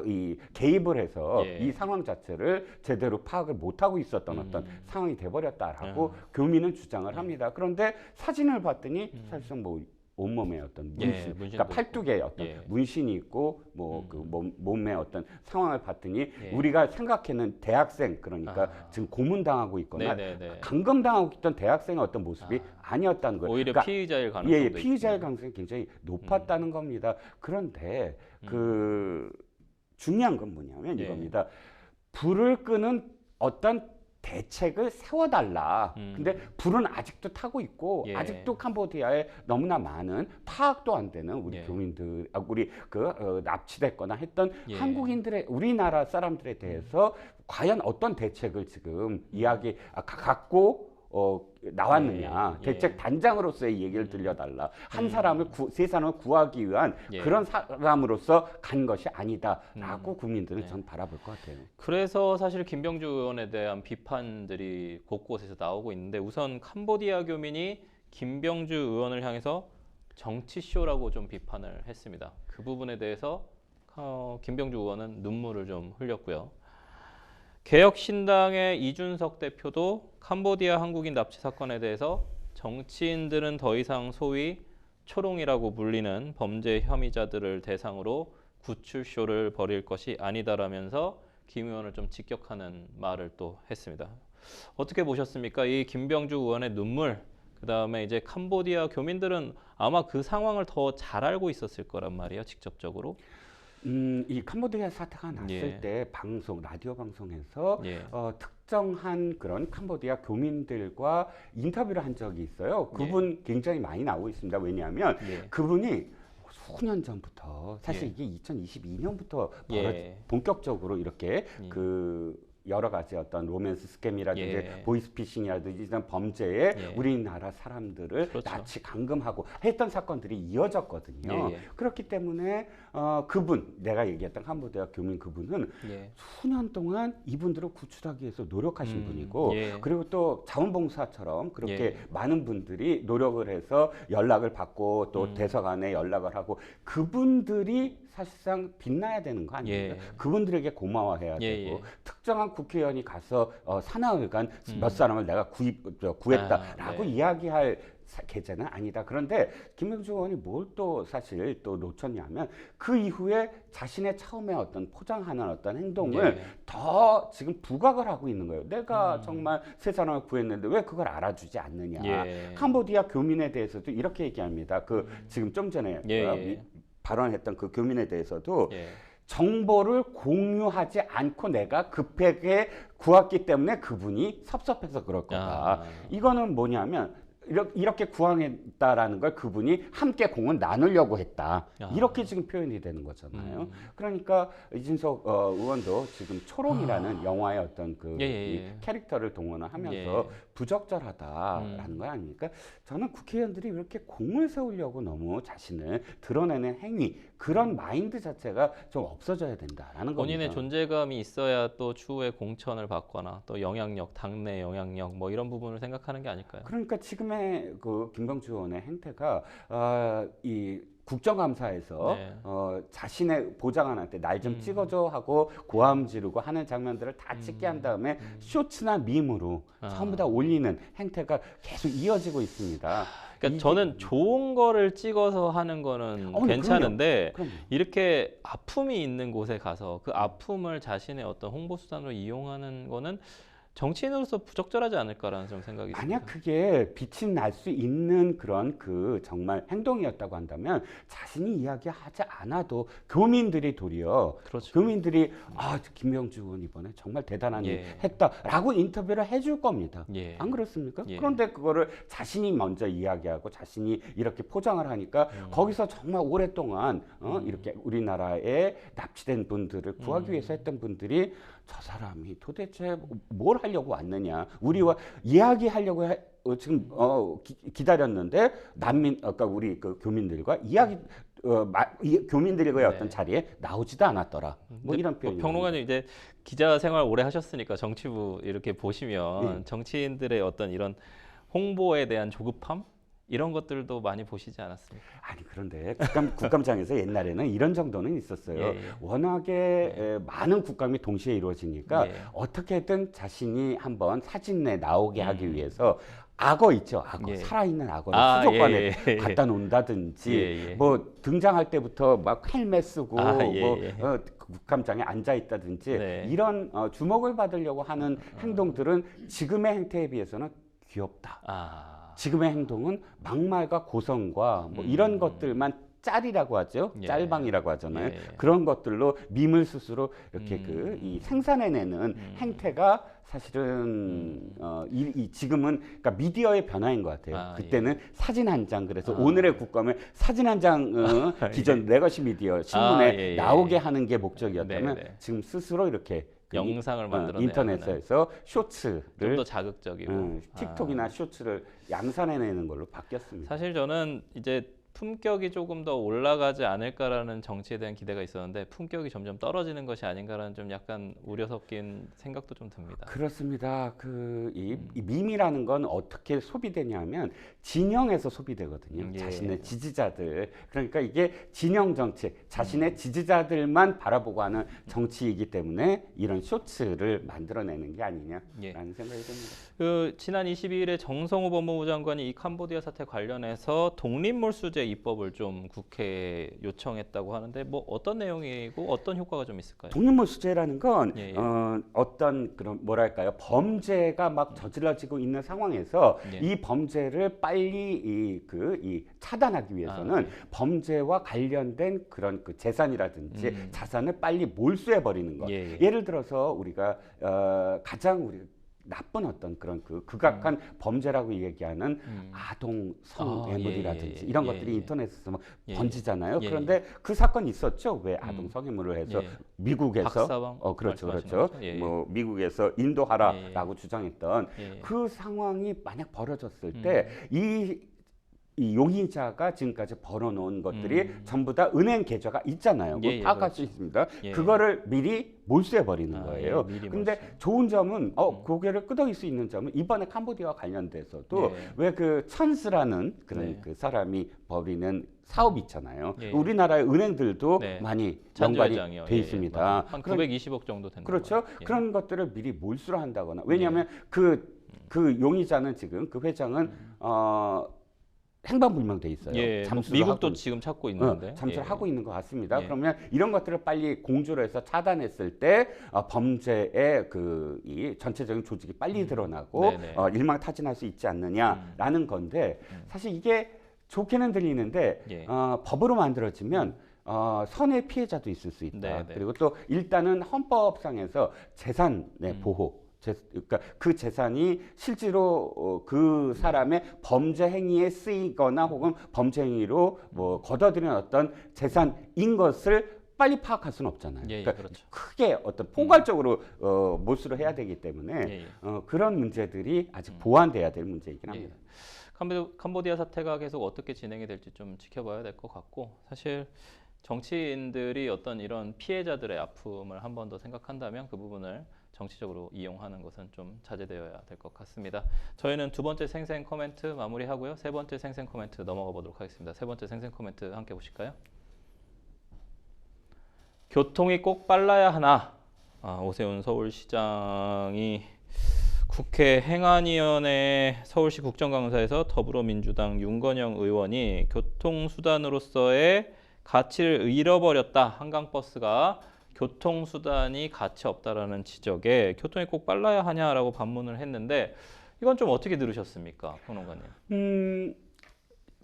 이 개입을 해서 이 상황 자체를 제대로 파악을 못하고 있었던 어떤 상황이 돼버렸다라고 교민은 주장을 합니다. 그런데 사진을 봤더니 사실상 뭐 온몸에 어떤 문신, 그러니까 팔뚝에 어떤 문신이 있고 뭐 그 몸에 어떤 상황을 봤더니 우리가 생각하는 대학생 그러니까 지금 고문당하고 있거나 감금당하고 있던 대학생의 어떤 모습이 아니었다는 거예요. 오히려 그러니까 피의자일 가능성도 피의자일 가능성이 굉장히 높았다는 겁니다. 그런데 그 중요한 건 뭐냐면 이겁니다. 불을 끄는 어떤 대책을 세워달라. 근데 불은 아직도 타고 있고 아직도 캄보디아에 너무나 많은 파악도 안 되는 우리 교민들, 우리 납치됐거나 했던 한국인들의 우리나라 사람들에 대해서 과연 어떤 대책을 지금 갖고 나왔느냐. 대책 단장으로서의 얘기를 들려달라. 세 사람을 구하기 위한 그런 사람으로서 간 것이 아니다라고 국민들은 전 바라볼 것 같아요. 그래서 사실 김병주 의원에 대한 비판들이 곳곳에서 나오고 있는데 우선 캄보디아 교민이 김병주 의원을 향해서 정치쇼라고 좀 비판을 했습니다. 그 부분에 대해서 김병주 의원은 눈물을 좀 흘렸고요. 개혁신당의 이준석 대표도 캄보디아 한국인 납치 사건에 대해서 정치인들은 더 이상 소위 초롱이라고 불리는 범죄 혐의자들을 대상으로 구출쇼를 벌일 것이 아니다라면서 김 의원을 좀 직격하는 말을 또 했습니다. 어떻게 보셨습니까? 이 김병주 의원의 눈물, 그다음에 이제 캄보디아 교민들은 아마 그 상황을 더 잘 알고 있었을 거란 말이에요, 직접적으로. 이 캄보디아 사태가 났을 때 라디오 방송에서 특정한 그런 캄보디아 교민들과 인터뷰를 한 적이 있어요. 그분 굉장히 많이 나오고 있습니다. 왜냐하면 그분이 수년 전부터 사실 이게 2022년부터 본격적으로 이렇게 여러 가지 어떤 로맨스 스캠이라든지 보이스피싱이라든지 이런 범죄에 우리나라 사람들을 납치 감금하고 했던 사건들이 이어졌거든요. 그렇기 때문에 내가 얘기했던 캄보디아 교민 그분은 수년 동안 이분들을 구출하기 위해서 노력하신 분이고 그리고 또 자원봉사처럼 그렇게 많은 분들이 노력을 해서 연락을 받고 또 대사관에 연락을 하고 그분들이 사실상 빛나야 되는 거 아닙니까? 그분들에게 고마워해야 되고 특정한 국회의원이 가서 산하의관 몇 사람을 내가 구했다라고 이야기할 계제는 아니다. 그런데 김병주 의원이 뭘 또 사실 또 놓쳤냐면 그 이후에 자신의 처음에 어떤 포장하는 어떤 행동을 더 지금 부각을 하고 있는 거예요. 내가 정말 세 사람을 구했는데 왜 그걸 알아주지 않느냐. 캄보디아 교민에 대해서도 이렇게 얘기합니다. 지금 좀 전에 발언했던 그 교민에 대해서도 정보를 공유하지 않고 내가 급하게 구했기 때문에 그분이 섭섭해서 그럴 거다. 이거는 뭐냐면 이렇게 구하겠다라는 걸 그분이 함께 공을 나누려고 했다. 이렇게 지금 표현이 되는 거잖아요. 그러니까 이준석 의원도 지금 초롱이라는 영화의 어떤 이 캐릭터를 동원을 하면서 부적절하다라는 거 아닙니까? 저는 국회의원들이 이렇게 공을 세우려고 너무 자신을 드러내는 행위, 그런 마인드 자체가 좀 없어져야 된다라는 겁니다. 본인의 존재감이 있어야 또 추후에 공천을 받거나 또 영향력, 당내 영향력 뭐 이런 부분을 생각하는 게 아닐까요? 그러니까 지금의 그 김병주 의원의 행태가 이 국정감사에서 자신의 보좌관한테 날 좀 찍어줘 하고 고함 지르고 하는 장면들을 다 찍게 한 다음에 쇼츠나 밈으로 전부 다 올리는 행태가 계속 이어지고 있습니다. 그러니까 저는 좋은 거를 찍어서 하는 거는 괜찮은데 그럼요. 이렇게 아픔이 있는 곳에 가서 그 아픔을 자신의 어떤 홍보 수단으로 이용하는 거는 정치인으로서 부적절하지 않을까라는 좀 생각이 만약 듭니다. 그게 빛이 날 수 있는 그런 그 정말 행동이었다고 한다면 자신이 이야기하지 않아도 교민들이 도리어 그렇죠. 교민들이 김명주 의원 이번에 정말 대단한 일 했다라고 인터뷰를 해줄 겁니다. 안 그렇습니까? 그런데 그거를 자신이 먼저 이야기하고 자신이 이렇게 포장을 하니까 거기서 정말 오랫동안 이렇게 우리나라에 납치된 분들을 구하기 위해서 했던 분들이 저 사람이 도대체 뭘 하려고 왔느냐, 우리와 이야기하려고 지금 기다렸는데 그러니까 우리 그 교민들과 교민들과의 어떤 자리에 나오지도 않았더라. 뭐 이런 표현. 평론가님 이제 기자 생활 오래 하셨으니까 정치부 이렇게 보시면 정치인들의 어떤 이런 홍보에 대한 조급함 이런 것들도 많이 보시지 않았습니까? 아니 그런데 국감장에서 옛날에는 이런 정도는 있었어요. 워낙에 많은 국감이 동시에 이루어지니까 어떻게든 자신이 한번 사진에 나오게 하기 위해서 악어 있죠. 악어. 살아있는 악어를 수족관에 갖다 놓는다든지 뭐 등장할 때부터 막 헬멧 쓰고 국감장에 앉아 있다든지 이런 주목을 받으려고 하는 행동들은 지금의 행태에 비해서는 귀엽다. 지금의 행동은 막말과 고성과 뭐 이런 것들만 짤이라고 하죠. 짤방이라고 하잖아요. 그런 것들로 밈을 스스로 이렇게 이 생산해내는 행태가 사실은 지금은 그러니까 미디어의 변화인 것 같아요. 그때는 사진 한 장, 그래서 오늘의 국감을 사진 한 장 기존 레거시 미디어 신문에 나오게 하는 게 목적이었다면 지금 스스로 이렇게 영상을 만들어 인터넷에서 쇼츠를 좀 더 자극적이고 틱톡이나 쇼츠를 양산해내는 걸로 바뀌었습니다. 사실 저는 이제 품격이 조금 더 올라가지 않을까라는 정치에 대한 기대가 있었는데 품격이 점점 떨어지는 것이 아닌가라는 좀 약간 우려 섞인 생각도 좀 듭니다. 그렇습니다. 이 밈이라는 건 어떻게 소비되냐면 진영에서 소비되거든요. 자신의 지지자들. 그러니까 이게 진영 정치, 자신의 지지자들만 바라보고 하는 정치이기 때문에 이런 쇼츠를 만들어내는 게 아니냐라는 생각이 듭니다. 지난 22일에 정성호 법무부 장관이 이 캄보디아 사태 관련해서 독립몰수제 입법을 좀 국회에 요청했다고 하는데 뭐 어떤 내용이고 어떤 효과가 좀 있을까요? 독립몰수제라는 건 어떤 그런 뭐랄까요, 범죄가 막 저질러지고 있는 상황에서 이 범죄를 빨리 차단하기 위해서는 범죄와 관련된 그런 그 재산이라든지 자산을 빨리 몰수해 버리는 것. 예를 들어서 우리가 가장 우리 나쁜 어떤 그런 극악한 범죄라고 얘기하는 아동 성애물이라든지 이런 것들이 인터넷에서 막 번지잖아요. 그런데 그 사건이 있었죠. 왜 아동 성애물을 해서 미국에서 그렇죠. 뭐 미국에서 인도하라라고 주장했던 그 상황이 만약 벌어졌을 때 이 용의자가 지금까지 벌어놓은 것들이 전부 다 은행 계좌가 있잖아요. 파악할 수 있습니다. 그거를 미리 몰수해 버리는 거예요. 그런데 좋은 점은 고개를 끄덕일 수 있는 점은 이번에 캄보디아와 관련돼서도 왜 그 천스라는 그런 그 사람이 벌이는 사업이 있잖아요. 우리나라의 은행들도 많이 연관이 돼 있습니다. 한 920억 정도 된다. 그렇죠. 그런 것들을 미리 몰수를 한다거나, 왜냐하면 그 용의자는 지금 그 회장은 행방불명돼 있어요. 미국도 지금 찾고 있는데 잠수를 하고 있는 것 같습니다. 그러면 이런 것들을 빨리 공조를 해서 차단했을 때 범죄의 이 전체적인 조직이 빨리 드러나고 일망타진할 수 있지 않느냐라는 건데, 사실 이게 좋게는 들리는데 법으로 만들어지면 선의 피해자도 있을 수 있다. 그리고 또 일단은 헌법상에서 재산의 보호, 그러니까 그 재산이 실제로 그 사람의 범죄 행위에 쓰이거나 혹은 범죄 행위로 뭐 거둬들인 어떤 재산인 것을 빨리 파악할 수는 없잖아요. 그러니까 크게 어떤 포괄적으로 몰수를 해야 되기 때문에 그런 문제들이 아직 보완돼야 될 문제이긴 합니다. 캄보디아 사태가 계속 어떻게 진행이 될지 좀 지켜봐야 될 것 같고, 사실 정치인들이 어떤 이런 피해자들의 아픔을 한 번 더 생각한다면 그 부분을 정치적으로 이용하는 것은 좀 자제되어야 될 것 같습니다. 저희는 두 번째 생생 코멘트 마무리하고요. 세 번째 생생 코멘트 넘어가 보도록 하겠습니다. 세 번째 생생 코멘트 함께 보실까요? 교통이 꼭 빨라야 하나? 오세훈 서울시장이 국회 행안위원회 서울시 국정감사에서 더불어민주당 윤건영 의원이 교통수단으로서의 가치를 잃어버렸다. 한강버스가 교통수단이 가치 없다라는 지적에 교통이 꼭 빨라야 하냐라고 반문을 했는데 이건 좀 어떻게 들으셨습니까, 평론가님?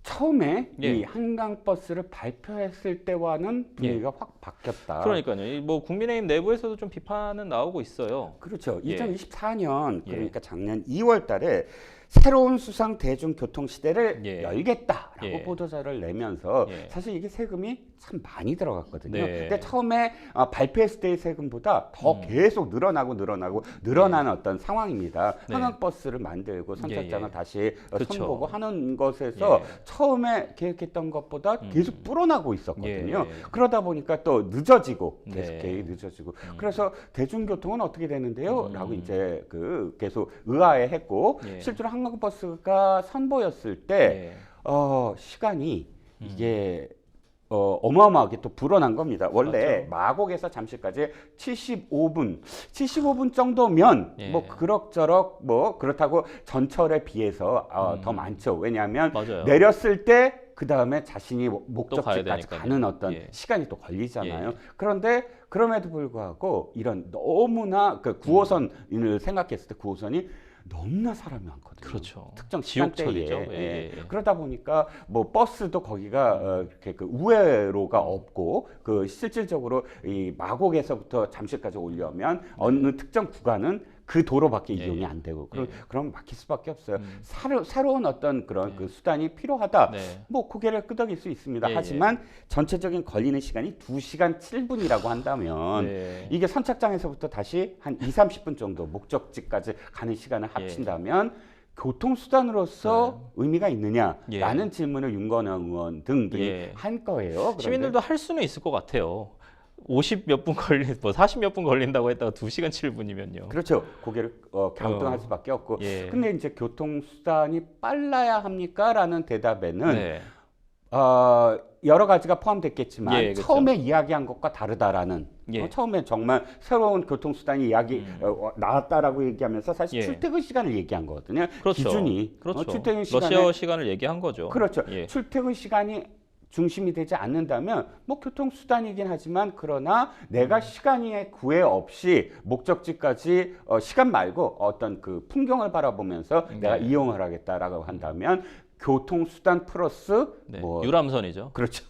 처음에 이 한강버스를 발표했을 때와는 분위기가 확 바뀌었다. 그러니까요. 뭐 국민의힘 내부에서도 좀 비판은 나오고 있어요. 그렇죠. 2024년 그러니까 작년 2월 달에 새로운 수상 대중교통 시대를 열겠다라고 보도자를 내면서 사실 이게 세금이 참 많이 들어갔거든요. 근데 처음에 발표했을 때의 세금보다 더 계속 늘어나는 어떤 상황입니다. 한강버스를 만들고 선착장을 다시 손보고 하는 것에서 처음에 계획했던 것보다 계속 불어나고 있었거든요. 그러다 보니까 또 늦어지고 계속 계획이 늦어지고 그래서 대중교통은 어떻게 되는데요? 라고 이제 계속 의아해했고 실제로 한강버스가 선보였을 때 시간이 이게 어마어마하게 또 불어난 겁니다. 원래 마곡에서 잠실까지 75분 정도면 뭐 그럭저럭 뭐 그렇다고 전철에 비해서 더 많죠. 왜냐하면 내렸을 때 그 다음에 자신이 목적지까지 가는 어떤 시간이 또 걸리잖아요. 그런데 그럼에도 불구하고 이런 너무나 그 9호선을 생각했을 때 9호선이 너무나 사람이 많거든요. 그렇죠. 특정 시간대에. 그러다 보니까 뭐 버스도 거기가 이렇게 그 우회로가 없고 그 실질적으로 이 마곡에서부터 잠실까지 오려면 어느 특정 구간은 그 도로밖에 이용이 안 되고 그럼 막힐 수밖에 없어요. 새로운 어떤 그런 그 수단이 필요하다. 뭐 고개를 끄덕일 수 있습니다. 하지만 전체적인 걸리는 시간이 2시간 7분이라고 한다면 이게 선착장에서부터 다시 한 2~30분 정도 목적지까지 가는 시간을 합친다면 교통수단으로서 의미가 있느냐라는 질문을 윤건영 의원 등등이 한 거예요. 시민들도 할 수는 있을 것 같아요. 50몇 분 뭐 40몇 분 걸린다고 했다가 2시간 7분이면요. 그렇죠. 고개를 갸우뚱할 수밖에 없고. 근데 이제 교통수단이 빨라야 합니까? 라는 대답에는 여러 가지가 포함됐겠지만 처음에 이야기한 것과 다르다라는 처음에 정말 새로운 교통수단이 나왔다라고 얘기하면서 사실 출퇴근 시간을 얘기한 거거든요. 기준이 출퇴근 러시아 시간을 얘기한 거죠. 그렇죠. 출퇴근 시간이 중심이 되지 않는다면 뭐 교통수단이긴 하지만 그러나 내가 시간에 구애 없이 목적지까지 시간 말고 어떤 그 풍경을 바라보면서 내가 이용을 하겠다라고 한다면 교통수단 플러스 뭐 유람선이죠. 그렇죠.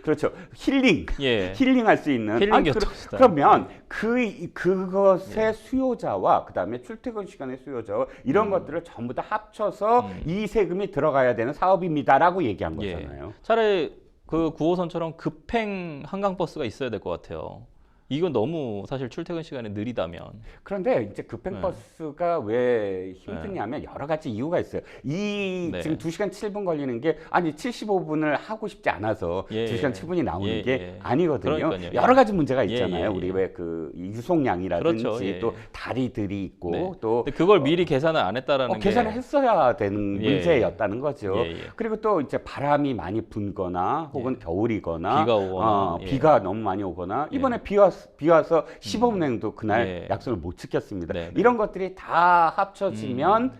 그렇죠. 힐링할 수 있는 교통수단. 그러면 그것의 수요자와 그다음에 출퇴근 시간의 수요자와 이런 것들을 전부 다 합쳐서 이 세금이 들어가야 되는 사업입니다라고 얘기한 거잖아요. 차라리 그 9호선처럼 급행 한강버스가 있어야 될 것 같아요. 이건 너무 사실 출퇴근 시간이 느리다면. 그런데 이제 급행버스가 왜 힘드냐면 여러 가지 이유가 있어요. 지금 2시간 7분 걸리는 게 아니 75분을 하고 싶지 않아서 2시간 7분이 나오는 게 아니거든요. 그러니까요. 여러 가지 문제가 있잖아요. 우리 왜 그 유송량이라든지 또 다리들이 있고 또 그걸 미리 계산을 안 했다라는 게 계산을 했어야 되는 문제였다는 거죠. 그리고 또 이제 바람이 많이 분거나 혹은 겨울이거나 비가 오거나 비가 너무 많이 오거나 이번에 비 와서 시범운행도 그날 약속을 못 지켰습니다. 이런 것들이 다 합쳐지면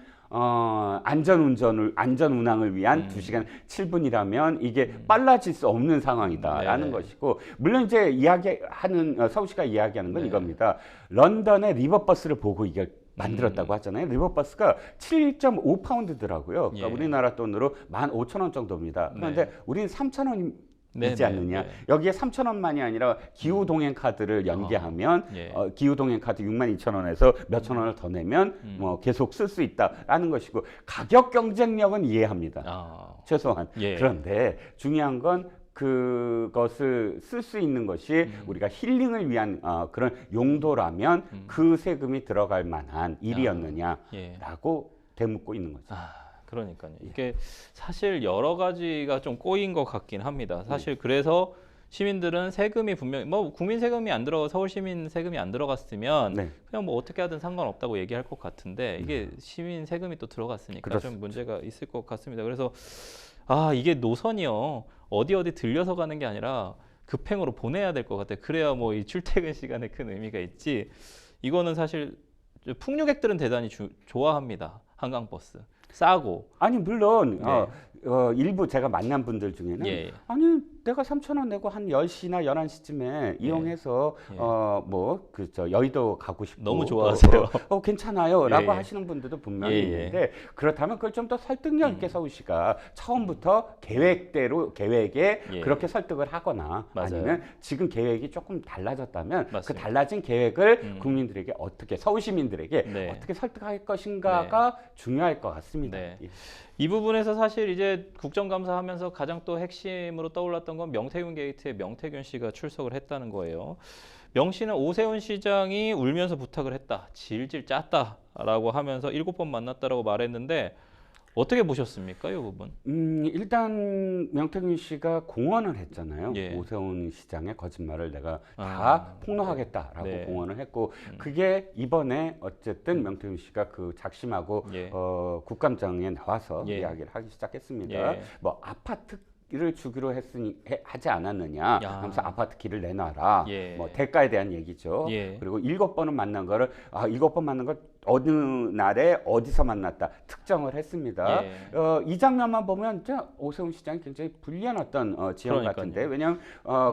안전운항을 위한 2시간 7분이라면 이게 빨라질 수 없는 상황이다라는 것이고 물론 이제 이야기하는 서울시가 이야기하는 건 이겁니다. 런던의 리버버스를 보고 이걸 만들었다고 하잖아요. 리버버스가 7.5파운드더라고요. 그러니까 우리나라 돈으로 15,000원 정도입니다. 그런데 우리는 3,000원 있지 않느냐. 여기에 3,000원만이 아니라 기후동행 카드를 연계하면 기후동행 카드 62,000원에서 몇천 원을 더 내면 뭐 계속 쓸 수 있다라는 것이고 가격 경쟁력은 이해합니다. 최소한. 그런데 중요한 건 그것을 쓸 수 있는 것이 우리가 힐링을 위한 그런 용도라면 그 세금이 들어갈 만한 일이었느냐라고 되묻고 있는 거죠. 그러니까요. 이게 사실 여러 가지가 좀 꼬인 것 같긴 합니다. 사실 그래서 시민들은 세금이 분명히 뭐 국민 세금이 안 들어가 서울 시민 세금이 안 들어갔으면 그냥 뭐 어떻게 하든 상관없다고 얘기할 것 같은데 이게 시민 세금이 또 들어갔으니까 좀 문제가 있을 것 같습니다. 그래서 이게 노선이요. 어디 들려서 가는 게 아니라 급행으로 보내야 될 것 같아요. 그래야 뭐 이 출퇴근 시간에 큰 의미가 있지. 이거는 사실 풍류객들은 대단히 좋아합니다. 한강버스. 싸고. 아니 물론 일부 제가 만난 분들 중에는 아니 내가 3,000원 내고 한 10시나 11시쯤에 이용해서 뭐 그 저 여의도 가고 싶고 너무 좋아하세요. 괜찮아요라고 하시는 분들도 분명히 있는데 그렇다면 그걸 좀 더 설득력 있게 서울시가 처음부터 계획에 그렇게 설득을 하거나 아니면 지금 계획이 조금 달라졌다면 그 달라진 계획을 국민들에게 어떻게 서울 시민들에게 어떻게 설득할 것인가가 중요할 것 같습니다. 이 부분에서 사실 이제 국정감사하면서 가장 또 핵심으로 떠올랐던 건 명태균 게이트에 명태균 씨가 출석을 했다는 거예요. 명 씨는 오세훈 시장이 울면서 부탁을 했다, 질질 짰다라고 하면서 7번 만났다라고 말했는데 어떻게 보셨습니까, 이 부분? 일단 명태균 씨가 공언을 했잖아요. 오세훈 시장의 거짓말을 내가 다 폭로하겠다라고 공언을 했고 그게 이번에 어쨌든 명태균 씨가 그 작심하고 국감장에 나와서 이야기를 하기 시작했습니다. 뭐 아파트를 주기로 하지 않았느냐 하면서 아파트 길을 내놔라. 뭐 대가에 대한 얘기죠. 그리고 7번은 만난 거를 7번 만난 걸 어느 날에 어디서 만났다 특정을 했습니다. 이 장면만 보면 오세훈 시장이 굉장히 불리한 어떤 지형 같은데 왜냐하면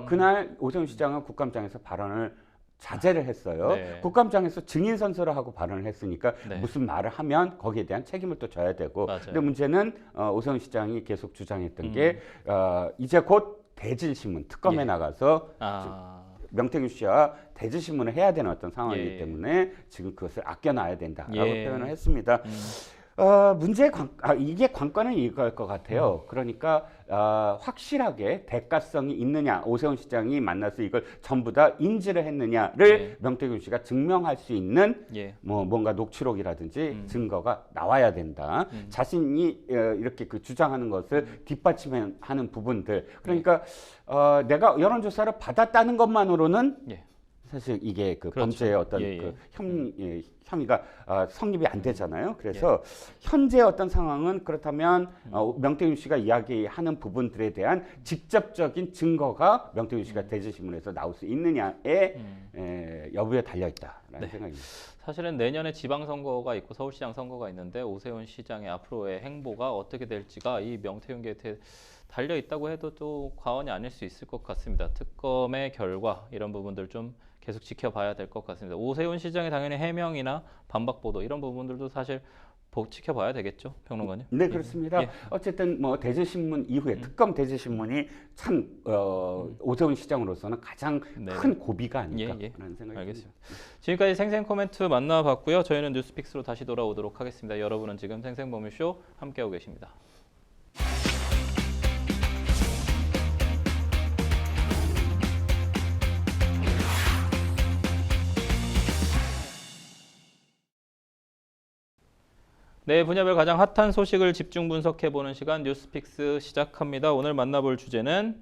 그날 오세훈 시장은 국감장에서 발언을 자제를 했어요. 국감장에서 증인 선서를 하고 발언을 했으니까 무슨 말을 하면 거기에 대한 책임을 또 져야 되고 근데 문제는 오세훈 시장이 계속 주장했던 게 이제 곧 대질신문 특검에 나가서 명태균 씨와 대질신문을 해야 되는 어떤 상황이기 때문에 지금 그것을 아껴놔야 된다라고 표현을 했습니다. 이게 관건은 이거일 것 같아요. 그러니까 확실하게 대가성이 있느냐, 오세훈 시장이 만나서 이걸 전부 다 인지를 했느냐를 명태균 씨가 증명할 수 있는 뭐 뭔가 녹취록이라든지 증거가 나와야 된다. 자신이 이렇게 그 주장하는 것을 뒷받침하는 부분들. 그러니까 내가 여론조사를 받았다는 것만으로는 사실 이게 그 범죄의 어떤 그 혐의가 성립이 안 되잖아요. 그래서 현재 어떤 상황은 그렇다면 명태균 씨가 이야기하는 부분들에 대한 직접적인 증거가 명태균 씨가 대질신문에서 나올 수 있느냐의 여부에 달려 있다라는 생각입니다. 사실은 내년에 지방선거가 있고 서울시장 선거가 있는데 오세훈 시장의 앞으로의 행보가 어떻게 될지가 이 명태균 게이트에 달려 있다고 해도 또 과언이 아닐 수 있을 것 같습니다. 특검의 결과 이런 부분들 좀 계속 지켜봐야 될 것 같습니다. 오세훈 시장의 당연히 해명이나 반박 보도 이런 부분들도 사실 지켜봐야 되겠죠, 평론가님? 네, 그렇습니다. 어쨌든 뭐 대질신문 이후에 특검 대질신문이 참 오세훈 시장으로서는 가장 큰 고비가 아닐까 하는 생각이 알겠습니다. 지금까지 생생 코멘트 만나봤고요. 저희는 뉴스픽스로 다시 돌아오도록 하겠습니다. 여러분은 지금 생생범위쇼 함께하고 계십니다. 네, 분야별 가장 핫한 소식을 집중 분석해보는 시간 뉴스픽스 시작합니다. 오늘 만나볼 주제는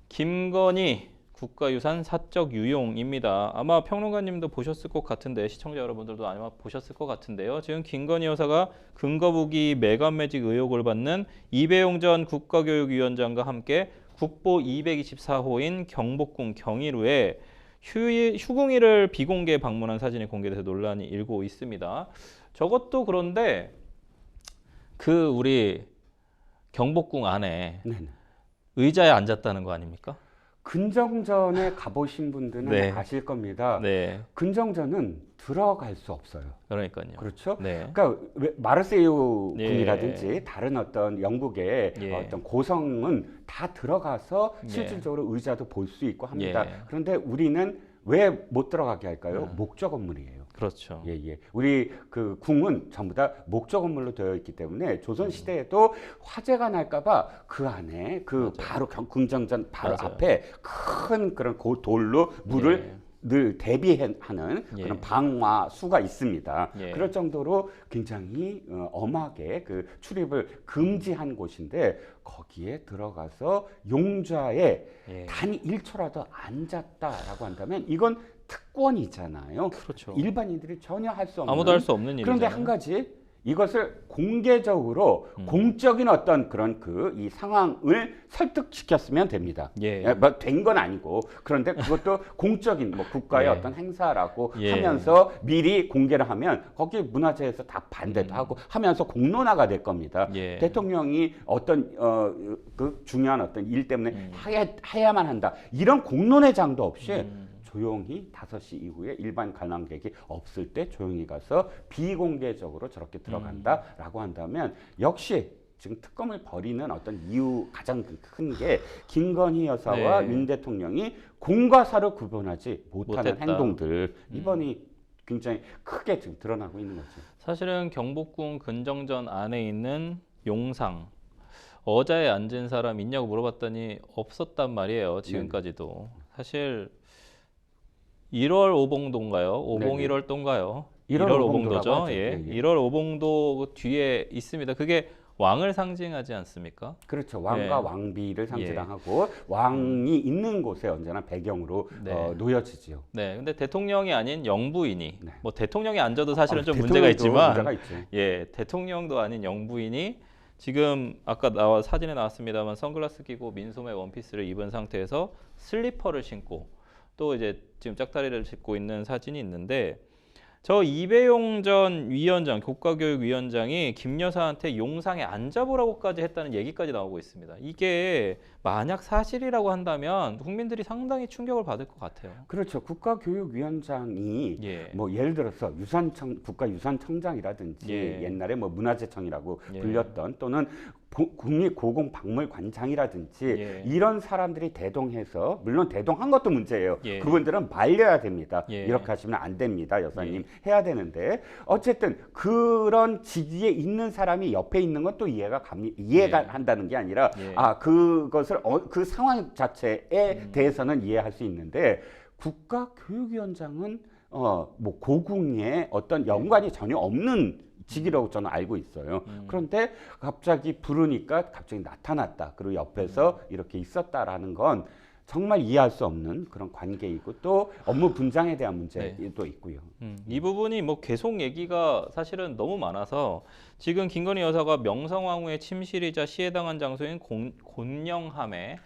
김건희 국가유산 사적 유용입니다. 아마 평론가님도 보셨을 것 같은데 시청자 여러분들도 아마 보셨을 것 같은데요. 지금 김건희 여사가 근거부기 매각매직 의혹을 받는 이배용 전 국가교육위원장과 함께 국보 224호인 경복궁 경희루에 휴궁일을 비공개 방문한 사진이 공개돼서 논란이 일고 있습니다. 저것도 그런데 그 우리 경복궁 안에 의자에 앉았다는 거 아닙니까? 근정전에 가보신 분들은 아실 겁니다. 근정전은 들어갈 수 없어요. 그러니까요. 그렇죠? 그러니까 마르세유 궁이라든지 다른 어떤 영국의 어떤 고성은 다 들어가서 실질적으로 의자도 볼 수 있고 합니다. 그런데 우리는 왜 못 들어가게 할까요? 목조 건물이에요. 그렇죠. 우리 그 궁은 전부 다 목조 건물로 되어 있기 때문에 조선 시대에도 화재가 날까봐 그 안에 그 바로 궁정전 바로 앞에 큰 그런 돌로 물을 늘 대비하는 그런 방화수가 있습니다. 그럴 정도로 굉장히 엄하게 그 출입을 금지한 곳인데 거기에 들어가서 용좌에 단 1초라도 앉았다라고 한다면 이건 특권이잖아요. 그렇죠. 일반인들이 전혀 할 수 없는. 아무도 할 수 없는 일이잖아요. 그런데 한 가지 이것을 공개적으로 공적인 어떤 그런 이 상황을 설득시켰으면 됩니다. 뭐 된 건 아니고 그런데 그것도 공적인 뭐 국가의 어떤 행사라고 하면서 미리 공개를 하면 거기 문화재에서 다 반대도 하고 하면서 공론화가 될 겁니다. 대통령이 어떤 그 중요한 어떤 일 때문에 해야만 한다. 이런 공론의 장도 없이 조용히 5시 이후에 일반 관람객이 없을 때 조용히 가서 비공개적으로 저렇게 들어간다라고 한다면 역시 지금 특검을 벌이는 어떤 이유 가장 큰 게 김건희 여사와 윤 대통령이 공과 사를 구분하지 못하는 행동들 이번이 굉장히 크게 지금 드러나고 있는 거죠. 사실은 경복궁 근정전 안에 있는 용상 어자에 앉은 사람 있냐고 물어봤더니 없었단 말이에요. 지금까지도. 사실 1월 오봉도인가요? 오봉 1월도인가요? 1월 오봉도죠. 1월 오봉도 뒤에 있습니다. 그게 왕을 상징하지 않습니까? 그렇죠. 왕과 왕비를 상징하고 왕이 있는 곳에 언제나 배경으로 놓여지지요. 네. 근데 대통령이 아닌 영부인이 뭐 대통령이 앉아도 사실은 좀 문제가 있지만 대통령도 아닌 영부인이 지금 아까 사진에 나왔습니다만 선글라스 끼고 민소매 원피스를 입은 상태에서 슬리퍼를 신고 또 이제 지금 짝다리를 짚고 있는 사진이 있는데 저 이배용 전 위원장, 국가교육위원장이 김 여사한테 용상에 앉아보라고까지 했다는 얘기까지 나오고 있습니다. 이게 만약 사실이라고 한다면 국민들이 상당히 충격을 받을 것 같아요. 그렇죠. 국가교육위원장이 뭐 예를 들어서 국가유산청장이라든지 옛날에 뭐 문화재청이라고 불렸던 또는 국립고궁박물관장이라든지 이런 사람들이 대동해서 물론 대동한 것도 문제예요. 그분들은 말려야 됩니다. 이렇게 하시면 안 됩니다. 여사님 해야 되는데 어쨌든 그런 직위에 있는 사람이 옆에 있는 건 또 이해가 한다는 게 아니라 그것을 그 상황 자체에 대해서는 이해할 수 있는데 국가교육위원장은 뭐 고궁에 어떤 연관이 전혀 없는 직이라고 저는 알고 있어요. 그런데 갑자기 부르니까 갑자기 나타났다. 그리고 옆에서 이렇게 있었다라는 건 정말 이해할 수 없는 그런 관계이고 또 업무 분장에 대한 문제도 있고요. 이 부분이 뭐 계속 얘기가 사실은 너무 많아서 지금 김건희 여사가 명성황후의 침실이자 시해당한 장소인 곤영함에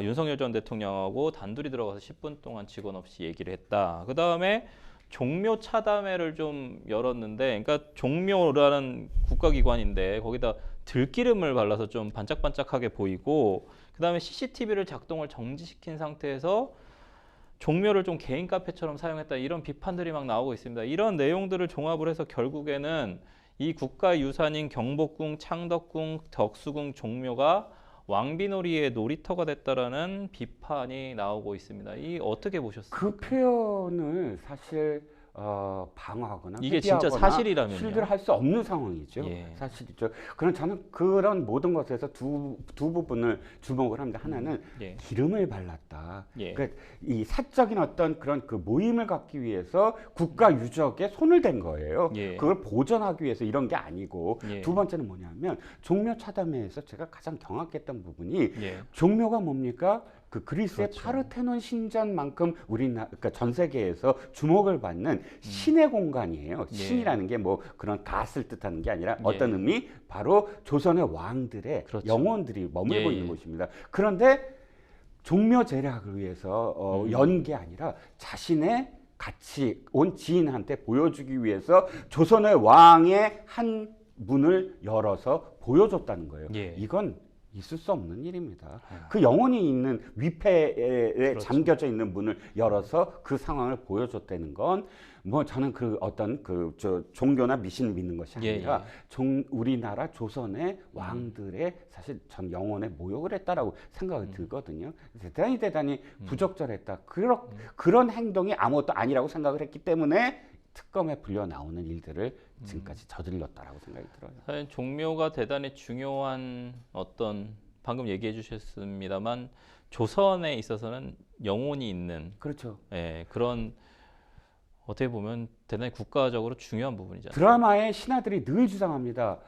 윤석열 전 대통령하고 단둘이 들어가서 10분 동안 직원 없이 얘기를 했다. 그 다음에 종묘 차담회를 좀 열었는데, 그러니까 종묘라는 국가기관인데 거기다 들기름을 발라서 좀 반짝반짝하게 보이고, 그 다음에 CCTV를 작동을 정지시킨 상태에서 종묘를 좀 개인 카페처럼 사용했다, 이런 비판들이 막 나오고 있습니다. 이런 내용들을 종합을 해서 결국에는 이 국가유산인 경복궁, 창덕궁, 덕수궁 종묘가 왕비놀이의 놀이터가 됐다라는 비판이 나오고 있습니다. 이 어떻게 보셨습니까? 그 표현을 사실 방어하거나 이게 진짜 사실이라면요. 실드할 수 없는 상황이죠. 사실이죠. 그럼 저는 그런 모든 것에서 두 부분을 주목을 합니다. 하나는 기름을 발랐다. 그러니까 이 사적인 어떤 그런 그 모임을 갖기 위해서 국가 유적에 손을 댄 거예요. 그걸 보존하기 위해서 이런 게 아니고, 두 번째는 뭐냐면 종묘 차담회에서 제가 가장 경악했던 부분이 종묘가 뭡니까? 그 그리스의 파르테논 신전만큼 그러니까 전 세계에서 주목을 받는 신의 공간이에요. 신이라는 게 뭐 그런 갓을 뜻하는 게 아니라 어떤 의미? 바로 조선의 왕들의 영혼들이 머물고 있는 곳입니다. 그런데 종묘 제략을 위해서 연 게 아니라 자신의 같이 온 지인한테 보여주기 위해서 조선의 왕의 한 문을 열어서 보여줬다는 거예요. 이건 있을 수 없는 일입니다. 그 영혼이 있는 위패에 잠겨져 있는 문을 열어서 그 상황을 보여줬다는 건 뭐 저는 그 어떤 종교나 미신을 믿는 것이 아니라 우리나라 조선의 왕들의 사실 전 영혼에 모욕을 했다라고 생각이 들거든요. 대단히 부적절했다. 그런 행동이 아무것도 아니라고 생각을 했기 때문에 특검에 불려 나오는 일들을 지금까지 저질렀다라고 생각이 들어요. 사실 종묘가 대단히 중요한 어떤, 방금 얘기해 주셨습니다만 조선에 있어서는 영혼이 있는 그런, 어떻게 보면 대단히 국가적으로 중요한 부분이잖아요. 드라마의 신하들이 늘 주장합니다.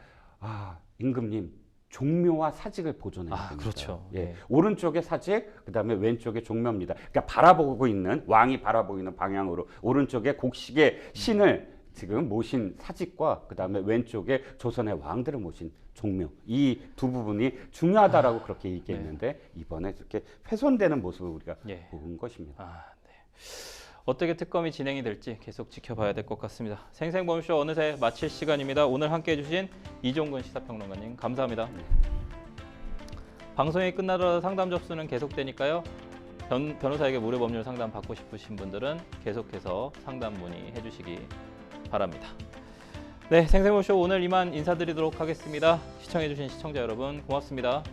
임금님, 종묘와 사직을 보존해야 됩니다. 그렇죠. 오른쪽에 사직, 그다음에 왼쪽에 종묘입니다. 그러니까 바라보고 있는, 왕이 바라보고 있는 방향으로 오른쪽에 곡식의 신을 지금 모신 사직과 그다음에 왼쪽에 조선의 왕들을 모신 종묘 이 두 부분이 중요하다라고 그렇게 얘기했는데 네. 이번에 이렇게 훼손되는 모습을 우리가 예. 본 것입니다. 네. 어떻게 특검이 진행이 될지 계속 지켜봐야 될 것 같습니다. 생생범쇼 어느새 마칠 시간입니다. 오늘 함께해 주신 이종근 시사평론가님 감사합니다. 방송이 끝나더라도 상담 접수는 계속되니까요. 변호사에게 무료 법률 상담 받고 싶으신 분들은 계속해서 상담 문의해 주시기 바랍니다. 네, 생생범쇼 오늘 이만 인사드리도록 하겠습니다. 시청해 주신 시청자 여러분 고맙습니다.